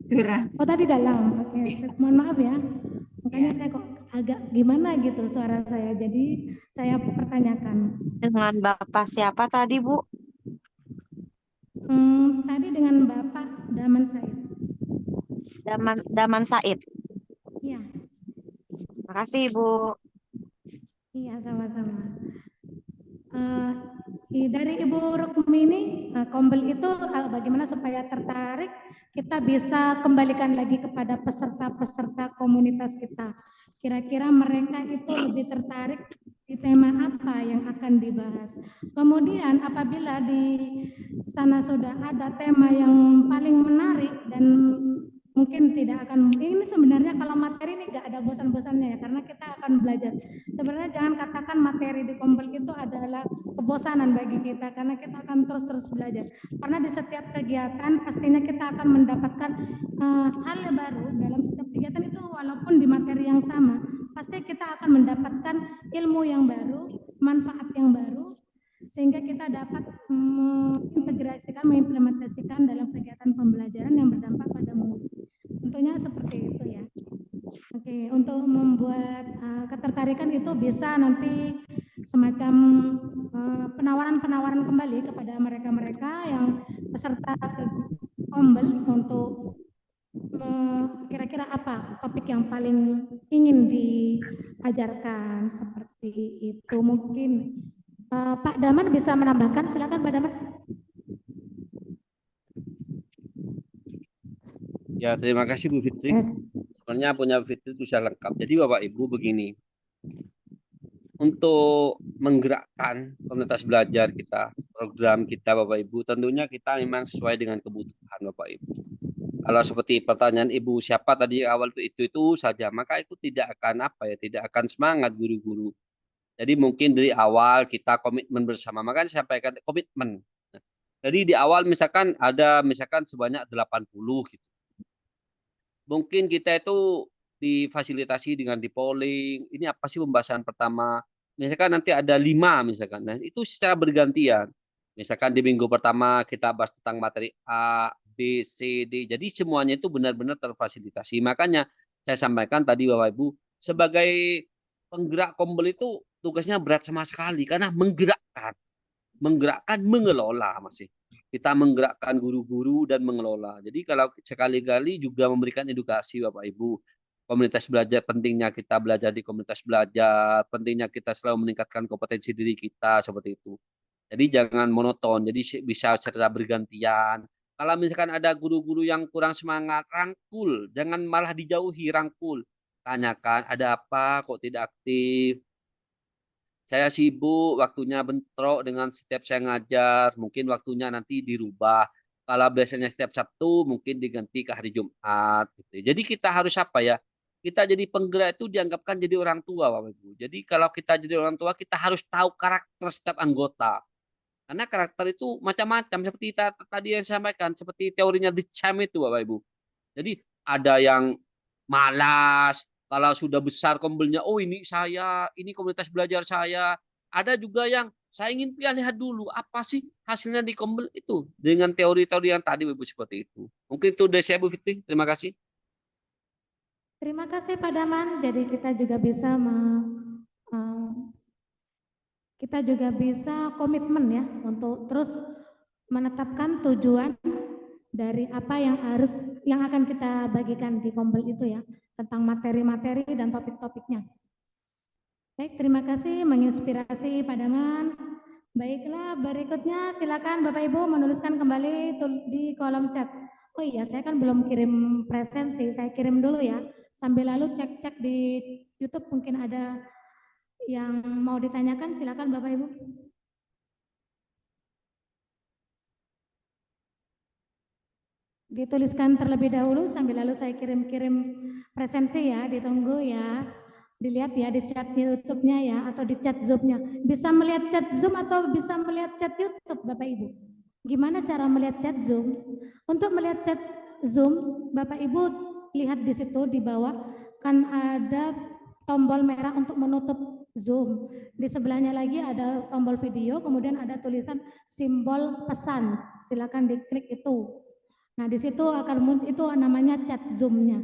kurang. Oh tadi dalam. Oke. Mohon maaf ya. Makanya saya kok agak gimana gitu suara saya. Jadi saya pertanyakan. Dengan Bapak siapa tadi, Bu? Tadi dengan Bapak Daman Said. Daman Said. Iya. Makasih, Bu. Iya, sama-sama. Dari Ibu Rukmini, Kombel itu bagaimana supaya tertarik, kita bisa kembalikan lagi kepada peserta-peserta komunitas kita. Kira-kira mereka itu lebih tertarik di tema apa yang akan dibahas. Kemudian apabila di sana sudah ada tema yang paling menarik dan mungkin tidak akan, ini sebenarnya kalau materi ini nggak ada bosan-bosannya ya, karena kita akan belajar. Sebenarnya jangan katakan materi di Kombel itu adalah kebosanan bagi kita, karena kita akan terus-terus belajar. Karena di setiap kegiatan pastinya kita akan mendapatkan hal yang baru dalam setiap kegiatan itu, walaupun di materi yang sama, pasti kita akan mendapatkan ilmu yang baru, manfaat yang baru, sehingga kita dapat mengintegrasikan, mengimplementasikan dalam kegiatan pembelajaran yang berdampak pada murid. Tentunya seperti itu ya. Oke, untuk membuat ketertarikan itu bisa nanti semacam penawaran-penawaran kembali kepada mereka-mereka yang peserta ke Kombel untuk kira-kira apa topik yang paling ingin diajarkan, seperti itu. Mungkin Pak Daman bisa menambahkan, silakan Pak Daman. Ya, terima kasih Bu Fitri. Sebenarnya punya Bu Fitri itu sudah lengkap. Jadi Bapak Ibu begini, untuk menggerakkan komunitas belajar kita, program kita Bapak Ibu, tentunya kita memang sesuai dengan kebutuhan Bapak Ibu. Kalau seperti pertanyaan Ibu siapa tadi awal itu saja, maka itu tidak akan tidak akan semangat guru-guru. Jadi mungkin dari awal kita komitmen bersama, makanya saya sampaikan komitmen. Jadi di awal misalkan sebanyak 80 gitu. Mungkin kita itu difasilitasi dengan di polling, ini apa sih pembahasan pertama, misalkan nanti ada 5 misalkan, nah itu secara bergantian. Misalkan di minggu pertama kita bahas tentang materi A, B, C, D, jadi semuanya itu benar-benar terfasilitasi. Makanya saya sampaikan tadi Bapak Ibu, sebagai penggerak Kombel itu tugasnya berat sama sekali, karena menggerakkan, mengelola masih. Kita menggerakkan guru-guru dan mengelola. Jadi kalau sekali-kali juga memberikan edukasi Bapak Ibu. Komunitas belajar, pentingnya kita belajar di komunitas belajar, pentingnya kita selalu meningkatkan kompetensi diri kita, seperti itu. Jadi jangan monoton, jadi bisa secara bergantian. Kalau misalkan ada guru-guru yang kurang semangat, rangkul, jangan malah dijauhi, rangkul. Tanyakan, ada apa kok tidak aktif? Saya sibuk, waktunya bentrok dengan setiap saya ngajar, mungkin waktunya nanti dirubah. Kalau biasanya setiap Sabtu, mungkin diganti ke hari Jumat. Gitu. Jadi kita harus apa ya? Kita jadi penggerak itu dianggapkan jadi orang tua, Bapak Ibu. Jadi kalau kita jadi orang tua, kita harus tahu karakter setiap anggota. Karena karakter itu macam-macam, seperti tadi yang saya sampaikan, seperti teorinya The Charm itu, Bapak Ibu. Jadi ada yang malas, kalau sudah besar kombelnya, oh ini saya, ini komunitas belajar saya. Ada juga yang saya ingin lihat dulu apa sih hasilnya di kombel itu dengan teori-teori yang tadi Ibu seperti itu. Mungkin itu dari saya Bu Fitri. Terima kasih. Terima kasih Pak Daman. Jadi kita juga bisa komitmen ya untuk terus menetapkan tujuan dari apa yang akan kita bagikan di Kombel itu ya, tentang materi-materi dan topik-topiknya. Baik, terima kasih menginspirasi Pak Daman. Baiklah, berikutnya silakan Bapak Ibu menuliskan kembali di kolom chat. Oh iya, saya kan belum kirim presensi, saya kirim dulu ya. Sambil lalu cek-cek di YouTube mungkin ada yang mau ditanyakan, silakan Bapak Ibu. Dituliskan terlebih dahulu sambil lalu saya kirim-kirim presensi ya, ditunggu ya. Dilihat ya di chat YouTube-nya ya, atau di chat Zoom-nya. Bisa melihat chat Zoom atau bisa melihat chat YouTube Bapak Ibu. Gimana cara melihat chat Zoom? Untuk melihat chat Zoom, Bapak Ibu lihat di situ di bawah kan ada tombol merah untuk menutup Zoom. Di sebelahnya lagi ada tombol video, kemudian ada tulisan simbol pesan. Silakan diklik itu. Nah, di situ akan itu namanya chat Zoom-nya.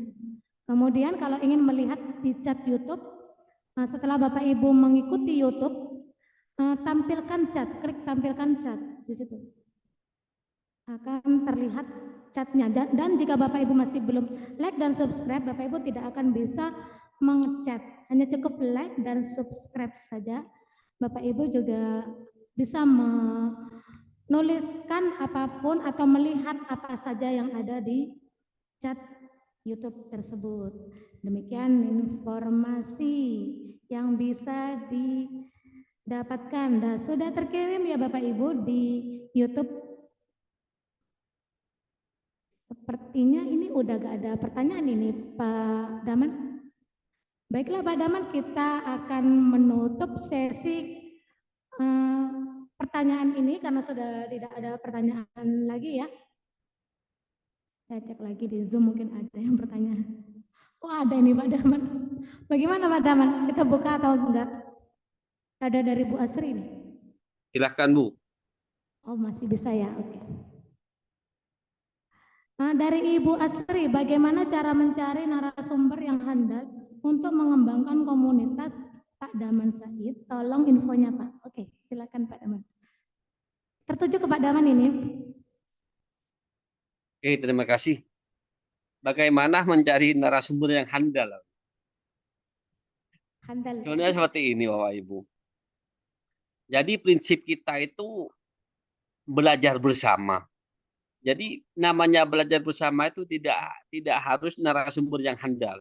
Kemudian kalau ingin melihat di chat YouTube, setelah Bapak Ibu mengikuti YouTube, tampilkan chat, klik tampilkan chat di situ. Akan terlihat chatnya. Dan jika Bapak Ibu masih belum like dan subscribe, Bapak Ibu tidak akan bisa mengechat. Hanya cukup like dan subscribe saja. Bapak Ibu juga bisa menuliskan apapun atau melihat apa saja yang ada di chat YouTube tersebut. Demikian informasi yang bisa didapatkan. Dan sudah terkirim ya Bapak Ibu di YouTube. Sepertinya ini udah gak ada pertanyaan ini Pak Daman. Baiklah Pak Daman, kita akan menutup sesi pertanyaan ini karena sudah tidak ada pertanyaan lagi ya. Saya cek lagi di Zoom mungkin ada yang bertanya. Oh ada ini Pak Daman. Bagaimana Pak Daman? Kita buka atau enggak? Ada dari Bu Asri nih. Silahkan Bu. Oh masih bisa ya, oke. Nah, dari Ibu Asri, bagaimana cara mencari narasumber yang handal untuk mengembangkan komunitas Pak Daman Said? Tolong infonya Pak. Oke, silakan Pak Daman. Tertuju ke Pak Daman ini. Oke, terima kasih. Bagaimana mencari narasumber yang handal? Handal. Sebenarnya seperti ini Bapak Ibu. Jadi prinsip kita itu belajar bersama. Jadi namanya belajar bersama itu tidak harus narasumber yang handal.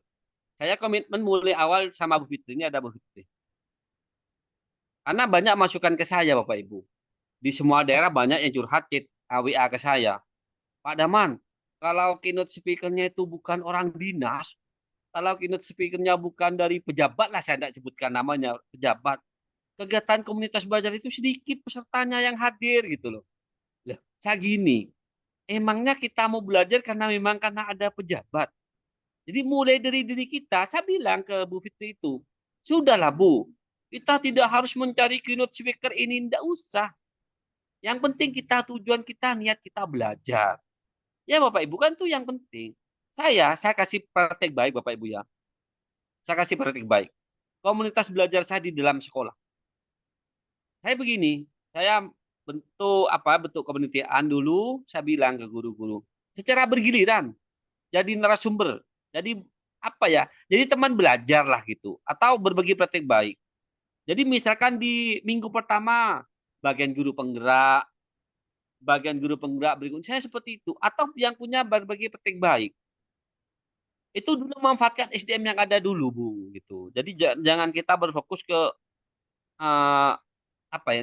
Saya komitmen mulai awal sama Bu Fitri, ini ada Bu Fitri. Karena banyak masukan ke saya Bapak Ibu. Di semua daerah banyak yang curhat WA ke saya. Pak Daman, kalau keynote speaker-nya itu bukan orang dinas, kalau keynote speaker-nya bukan dari pejabat lah, saya tidak sebutkan namanya, pejabat. Kegiatan komunitas belajar itu sedikit pesertanya yang hadir gitu loh. Lah, saya gini, emangnya kita mau belajar karena ada pejabat. Jadi mulai dari diri kita, saya bilang ke Bu Fitri itu, sudahlah Bu, kita tidak harus mencari keynote speaker ini, tidak usah. Yang penting kita tujuan kita, niat kita belajar. Ya Bapak Ibu, kan itu yang penting. Saya kasih praktek baik Bapak Ibu ya. Saya kasih praktek baik. Komunitas belajar saya di dalam sekolah. Saya begini, saya bentuk kepanitiaan dulu, saya bilang ke guru-guru, secara bergiliran, jadi narasumber. Jadi apa ya? Jadi teman belajar lah gitu, atau berbagi praktek baik. Jadi misalkan di minggu pertama bagian guru penggerak berikutnya saya seperti itu, atau yang punya berbagi praktek baik. Itu dulu memanfaatkan SDM yang ada dulu, Bu, gitu. Jadi jangan kita berfokus ke eh,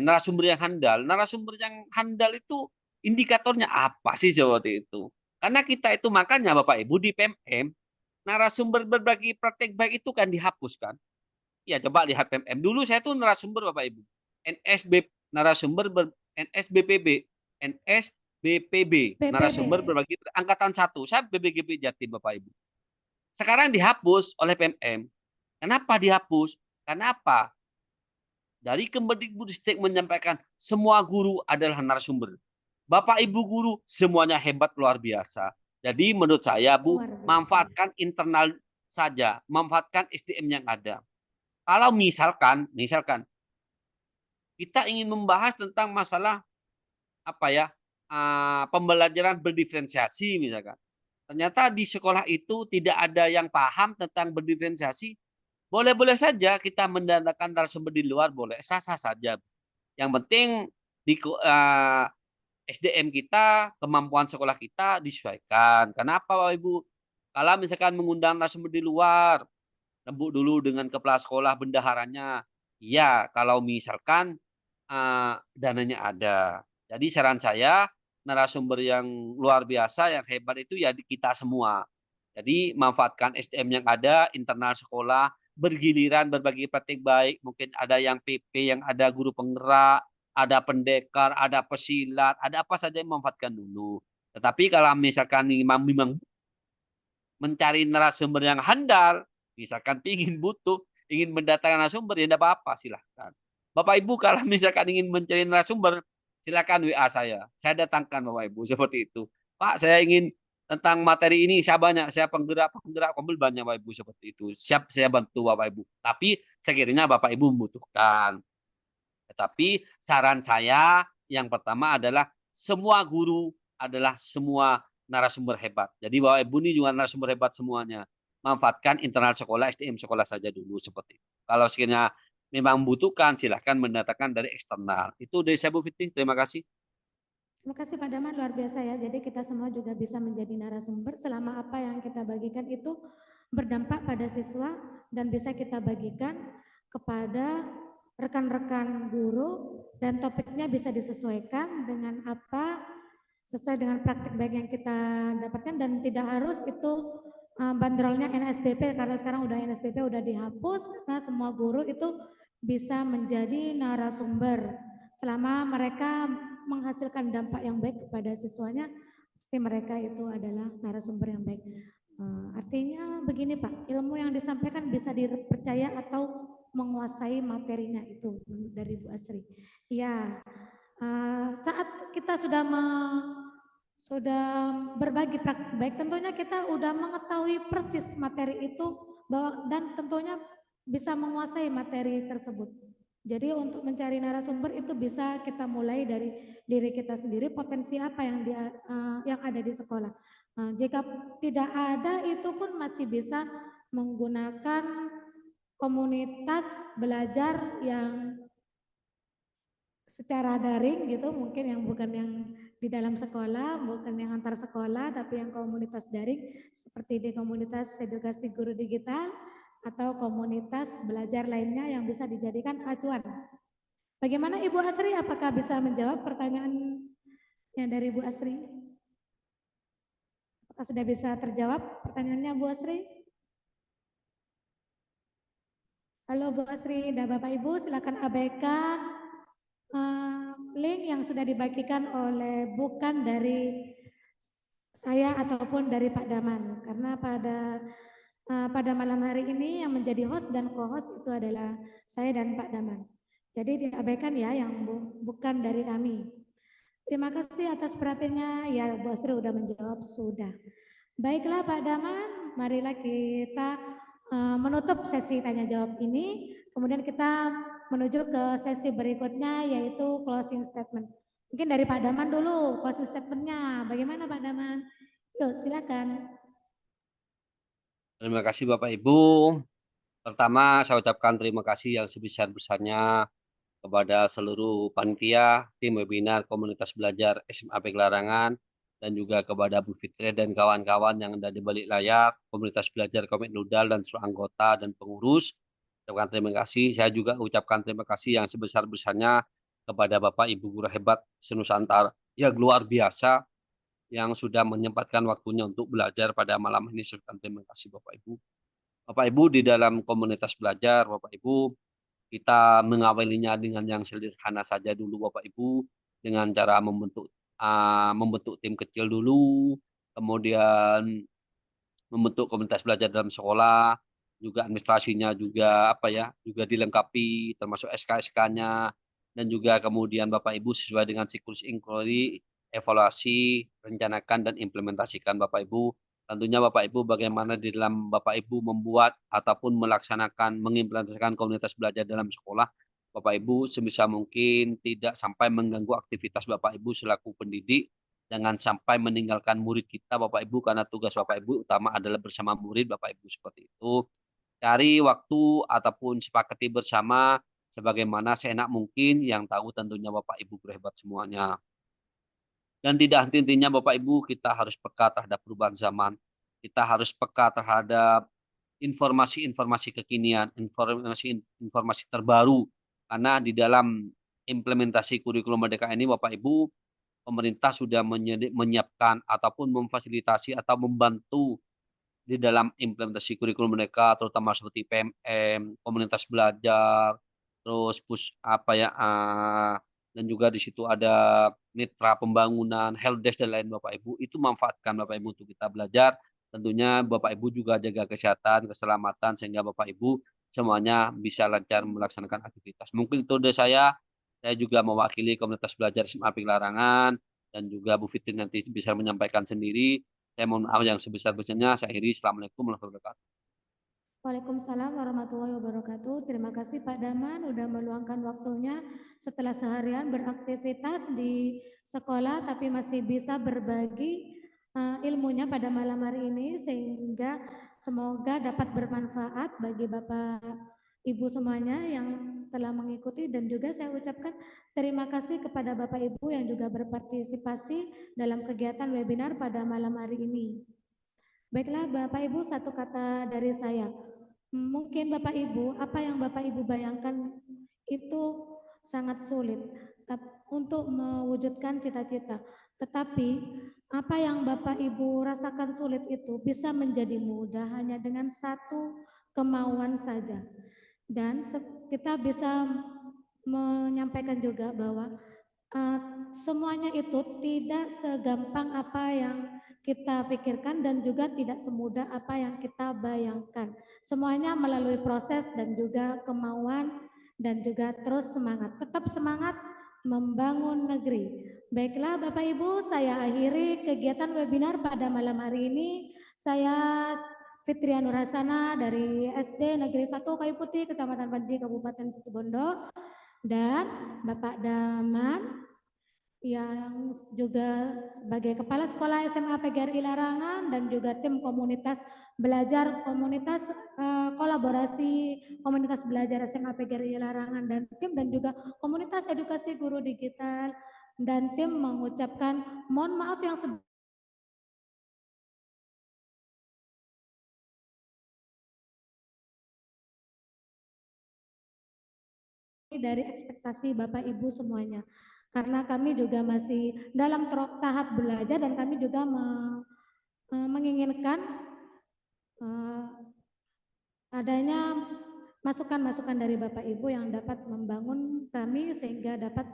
narasumber yang handal. Narasumber yang handal itu indikatornya apa sih seperti itu? Karena kita itu makanya Bapak Ibu di PMM narasumber berbagi praktek baik itu kan dihapuskan. Ya coba lihat PMM dulu saya tuh narasumber Bapak Ibu. NSBPB, NSBPB, narasumber berbagi angkatan 1. Saya BBGP Jatim Bapak Ibu. Sekarang dihapus oleh PMM. Kenapa dihapus? Karena apa? Dari Kemendikbudristek menyampaikan semua guru adalah narasumber. Bapak Ibu guru semuanya hebat luar biasa. Jadi menurut saya Bu, manfaatkan internal saja, manfaatkan SDM yang ada. Kalau misalkan kita ingin membahas tentang masalah pembelajaran berdiferensiasi misalkan. Ternyata di sekolah itu tidak ada yang paham tentang berdiferensiasi, boleh-boleh saja kita mendatangkan narasumber di luar, boleh sah-sah saja. Yang penting di SDM kita, kemampuan sekolah kita disesuaikan. Kenapa Bapak Ibu? Kalau misalkan mengundang narasumber di luar, rembuk dulu dengan kepala sekolah bendaharanya. Ya, kalau misalkan dananya ada. Jadi saran saya, narasumber yang luar biasa, yang hebat itu ya kita semua. Jadi manfaatkan SDM yang ada, internal sekolah, bergiliran berbagi praktik baik. Mungkin ada yang PP, yang ada guru penggerak, ada pendekar, ada pesilat, ada apa saja yang memanfaatkan dulu. Tetapi kalau misalkan memang mencari narasumber yang handal, misalkan ingin mendatangkan narasumber, ya tidak apa-apa, silahkan. Bapak Ibu kalau misalkan ingin mencari narasumber, silakan WA saya datangkan Bapak Ibu, seperti itu. Pak, saya ingin tentang materi ini, saya penggerak kumpul banyak Bapak Ibu, seperti itu. Siap saya bantu Bapak Ibu. Tapi sekiranya Bapak Ibu membutuhkan. Tetapi saran saya yang pertama adalah semua guru adalah semua narasumber hebat. Jadi Bapak Ibu ini juga narasumber hebat semuanya. Manfaatkan internal sekolah, SDM sekolah saja dulu seperti itu. Kalau sekiranya memang membutuhkan, silahkan mendatangkan dari eksternal. Itu dari saya Bu Fitri, terima kasih. Terima kasih Pak Daman, luar biasa ya. Jadi kita semua juga bisa menjadi narasumber selama apa yang kita bagikan itu berdampak pada siswa dan bisa kita bagikan kepada rekan-rekan guru dan topiknya bisa disesuaikan dengan apa sesuai dengan praktik baik yang kita dapatkan dan tidak harus itu bandrolnya NSBP karena sekarang udah NSBP udah dihapus karena semua guru itu bisa menjadi narasumber selama mereka menghasilkan dampak yang baik kepada siswanya, pasti mereka itu adalah narasumber yang baik. Artinya begini Pak, ilmu yang disampaikan bisa dipercaya atau menguasai materinya itu dari Bu Asri. Ya, saat kita sudah berbagi praktik baik, tentunya kita udah mengetahui persis materi itu dan tentunya bisa menguasai materi tersebut. Jadi untuk mencari narasumber itu bisa kita mulai dari diri kita sendiri, potensi apa yang ada di sekolah. Jika tidak ada itu pun masih bisa menggunakan komunitas belajar yang secara daring gitu, mungkin yang bukan yang di dalam sekolah, bukan yang antar sekolah, tapi yang komunitas daring seperti di komunitas edukasi guru digital atau komunitas belajar lainnya yang bisa dijadikan acuan Bagaimana Ibu Asri? Apakah bisa menjawab pertanyaan yang dari Bu Asri? Apakah sudah bisa terjawab pertanyaannya Bu Asri? Halo Bu Asri dan Bapak Ibu, silakan abaikan link yang sudah dibagikan oleh bukan dari saya ataupun dari Pak Daman, karena pada malam hari ini yang menjadi host dan co-host itu adalah saya dan Pak Daman. Jadi diabaikan ya yang bukan dari kami. Terima kasih atas perhatiannya. Ya, Bu Asri sudah menjawab, sudah. Baiklah Pak Daman, marilah kita menutup sesi tanya jawab ini. Kemudian kita menuju ke sesi berikutnya yaitu closing statement. Mungkin dari Pak Daman dulu closing statementnya. Bagaimana Pak Daman? Yuk silakan. Terima kasih Bapak Ibu. Pertama saya ucapkan terima kasih yang sebesar-besarnya kepada seluruh panitia, tim webinar komunitas belajar SMA Pegelarangan, dan juga kepada Bu Fitri dan kawan-kawan yang ada di balik layar, komunitas belajar Komik Nudal dan seluruh anggota dan pengurus. Ucapkan terima kasih. Saya juga ucapkan terima kasih yang sebesar-besarnya kepada Bapak Ibu guru hebat senusantara yang luar biasa yang sudah menyempatkan waktunya untuk belajar pada malam ini. Saya ucapkan terima kasih Bapak Ibu. Bapak Ibu di dalam komunitas belajar, Bapak Ibu kita mengawalinya dengan yang sederhana saja dulu Bapak Ibu, dengan cara membentuk tim kecil dulu, kemudian membentuk komunitas belajar dalam sekolah, juga administrasinya juga apa ya, juga dilengkapi termasuk SK-SK-nya, dan juga kemudian Bapak Ibu sesuai dengan siklus inquiry, evaluasi, rencanakan dan implementasikan Bapak Ibu. Tentunya Bapak Ibu bagaimana di dalam Bapak Ibu membuat ataupun melaksanakan, mengimplementasikan komunitas belajar dalam sekolah, Bapak Ibu sebisa mungkin tidak sampai mengganggu aktivitas Bapak Ibu selaku pendidik. Jangan sampai meninggalkan murid kita Bapak Ibu, karena tugas Bapak Ibu utama adalah bersama murid Bapak Ibu, seperti itu. Cari waktu ataupun sepakati bersama sebagaimana seenak mungkin, yang tahu tentunya Bapak Ibu guru hebat semuanya. Dan tidak henti-hentinya Bapak Ibu kita harus peka terhadap perubahan zaman. Kita harus peka terhadap informasi-informasi kekinian, informasi terbaru. Karena di dalam implementasi kurikulum Merdeka ini Bapak Ibu, pemerintah sudah menyiapkan ataupun memfasilitasi atau membantu di dalam implementasi kurikulum mereka, terutama seperti PMM, komunitas belajar, terus dan juga di situ ada mitra pembangunan, helpdesk dan lain Bapak Ibu, itu manfaatkan Bapak Ibu untuk kita belajar. Tentunya Bapak Ibu juga jaga kesehatan, keselamatan sehingga Bapak Ibu semuanya bisa lancar melaksanakan aktivitas. Mungkin itu dari saya juga mewakili komunitas belajar SMA Pegelarangan dan juga Bu Fitri nanti bisa menyampaikan sendiri. Saya mohon maaf yang sebesar-besarnya. Saya akhiri. Assalamualaikum warahmatullahi wabarakatuh. Waalaikumsalam warahmatullahi wabarakatuh. Terima kasih Pak Daman udah meluangkan waktunya setelah seharian beraktivitas di sekolah tapi masih bisa berbagi ilmunya pada malam hari ini sehingga semoga dapat bermanfaat bagi Bapak Ibu semuanya yang telah mengikuti, dan juga saya ucapkan terima kasih kepada Bapak Ibu yang juga berpartisipasi dalam kegiatan webinar pada malam hari ini. Baiklah Bapak Ibu, satu kata dari saya. Mungkin Bapak Ibu, apa yang Bapak Ibu bayangkan itu sangat sulit untuk mewujudkan cita-cita. Tetapi apa yang Bapak Ibu rasakan sulit itu bisa menjadi mudah hanya dengan satu kemauan saja. Dan kita bisa menyampaikan juga bahwa semuanya itu tidak segampang apa yang kita pikirkan dan juga tidak semudah apa yang kita bayangkan. Semuanya melalui proses dan juga kemauan dan juga terus semangat. Tetap semangat membangun negeri. Baiklah Bapak Ibu, saya akhiri kegiatan webinar pada malam hari ini. Saya Fitria Nurhasana dari SD Negeri 1 Kayu Putih, Kecamatan Panji, Kabupaten Situbondo, dan Bapak Daman yang juga sebagai Kepala Sekolah SMA PGRI Larangan dan juga tim komunitas belajar, komunitas kolaborasi komunitas belajar SMA PGRI Larangan dan juga komunitas edukasi guru digital, dan tim mengucapkan mohon maaf yang dari ekspektasi Bapak Ibu semuanya. Karena kami juga masih dalam tahap belajar dan kami juga menginginkan adanya masukan-masukan dari Bapak Ibu yang dapat membangun kami sehingga dapat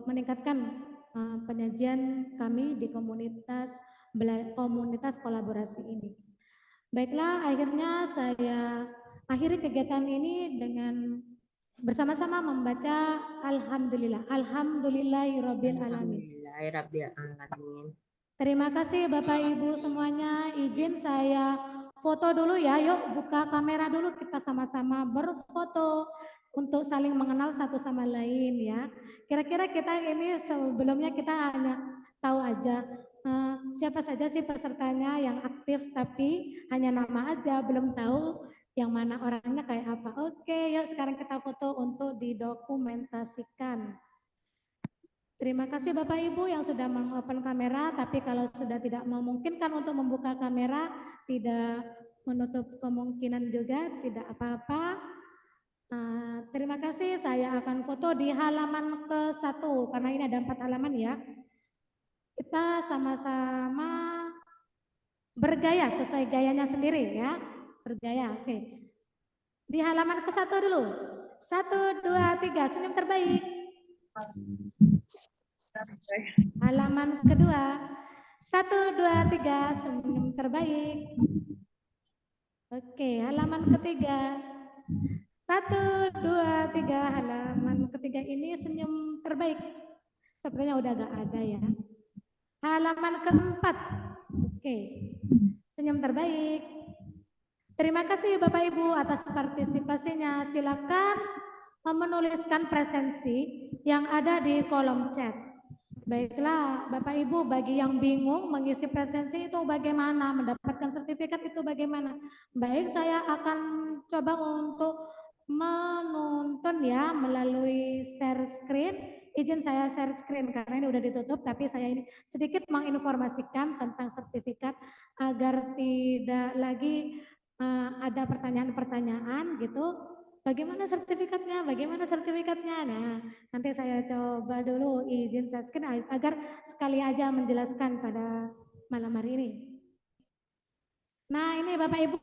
meningkatkan penyajian kami di komunitas kolaborasi ini. Baiklah, akhirnya saya akhiri kegiatan ini dengan bersama-sama membaca Alhamdulillah. Alhamdulillahirabbil alamin. Terima kasih Bapak Ibu semuanya. Izin saya foto dulu ya. Yuk buka kamera dulu, kita sama-sama berfoto untuk saling mengenal satu sama lain ya. Kira-kira kita ini sebelumnya kita hanya tahu aja siapa saja sih pesertanya yang aktif, tapi hanya nama aja, belum tahu yang mana orangnya kayak apa. Oke, yuk sekarang kita foto untuk didokumentasikan. Terima kasih Bapak Ibu yang sudah mengopen kamera, tapi kalau sudah tidak memungkinkan untuk membuka kamera, tidak menutup kemungkinan juga, tidak apa-apa. Terima kasih, saya akan foto di halaman ke-1, karena ini ada 4 halaman ya. Kita sama-sama bergaya sesuai gayanya sendiri ya, bergaya. Oke. Di halaman ke-1 dulu. 1, 2, 3, senyum terbaik. Halaman kedua. 1, 2, 3, senyum terbaik. Oke, halaman ketiga. 1, 2, 3, halaman ketiga ini senyum terbaik. Sepertinya udah gak ada ya. Halaman keempat. Oke, senyum terbaik. Terima kasih Bapak Ibu atas partisipasinya. Silakan menuliskan presensi yang ada di kolom chat. Baiklah Bapak Ibu, bagi yang bingung mengisi presensi itu bagaimana, mendapatkan sertifikat itu bagaimana. Baik, saya akan coba untuk menonton ya melalui share screen. Izin saya share screen karena ini udah ditutup, tapi saya ini sedikit menginformasikan tentang sertifikat agar tidak lagi ada pertanyaan-pertanyaan gitu. Bagaimana sertifikatnya? Bagaimana sertifikatnya? Nah, nanti saya coba dulu izin share screen agar sekali aja menjelaskan pada malam hari ini. Nah, ini Bapak Ibu.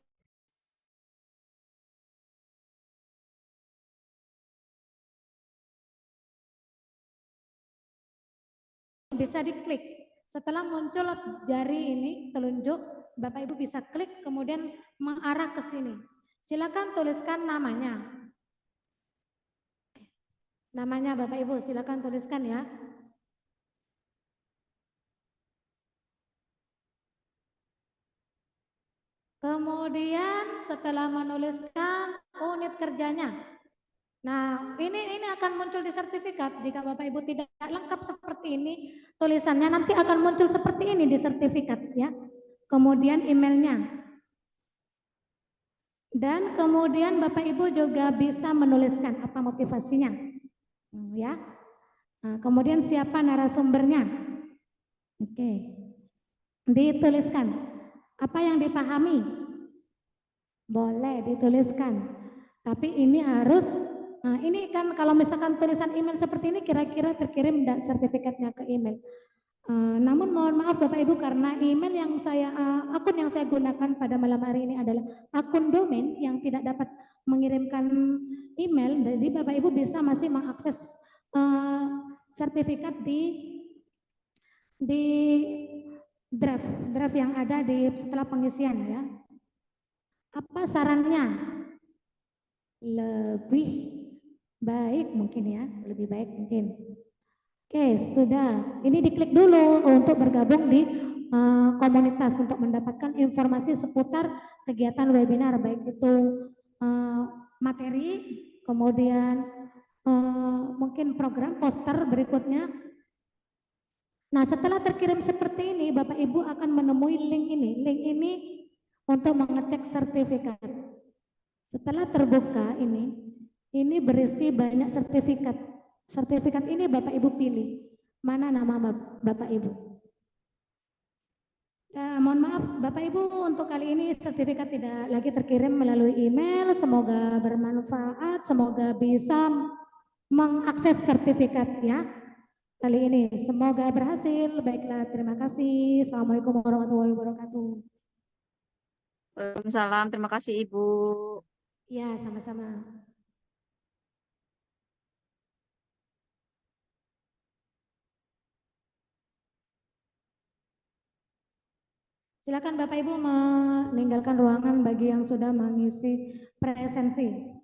Bisa diklik. Setelah muncul jari ini, telunjuk, Bapak Ibu bisa klik kemudian mengarah ke sini. Silakan tuliskan namanya. Namanya Bapak Ibu, silakan tuliskan ya. Kemudian setelah menuliskan unit kerjanya. Nah, ini akan muncul di sertifikat. Jika Bapak Ibu tidak lengkap seperti ini, tulisannya nanti akan muncul seperti ini di sertifikat ya. Kemudian emailnya. Dan kemudian Bapak Ibu juga bisa menuliskan apa motivasinya. Ya. Nah, kemudian siapa narasumbernya. Oke. Dituliskan. Apa yang dipahami? Boleh dituliskan. Tapi ini harus ini kan kalau misalkan tulisan email seperti ini kira-kira terkirim enggak sertifikatnya ke email. Namun mohon maaf Bapak Ibu karena email yang akun yang saya gunakan pada malam hari ini adalah akun domain yang tidak dapat mengirimkan email. Jadi Bapak Ibu bisa masih mengakses sertifikat di draft yang ada di setelah pengisian ya. Apa sarannya? Lebih baik mungkin ya, lebih baik mungkin. Oke, sudah. Ini diklik dulu untuk bergabung di komunitas untuk mendapatkan informasi seputar kegiatan webinar, baik itu materi, kemudian mungkin program poster berikutnya. Nah, setelah terkirim seperti ini, Bapak Ibu akan menemui link ini. Link ini untuk mengecek sertifikat. Setelah terbuka ini berisi banyak sertifikat. Sertifikat ini Bapak Ibu pilih. Mana nama Bapak Ibu? Mohon maaf Bapak Ibu, untuk kali ini sertifikat tidak lagi terkirim melalui email. Semoga bermanfaat, semoga bisa mengakses sertifikat ya kali ini. Semoga berhasil. Baiklah, terima kasih. Assalamualaikum warahmatullahi wabarakatuh. Waalaikumsalam. Terima kasih Ibu. Ya, sama-sama. Silakan Bapak Ibu meninggalkan ruangan bagi yang sudah mengisi presensi.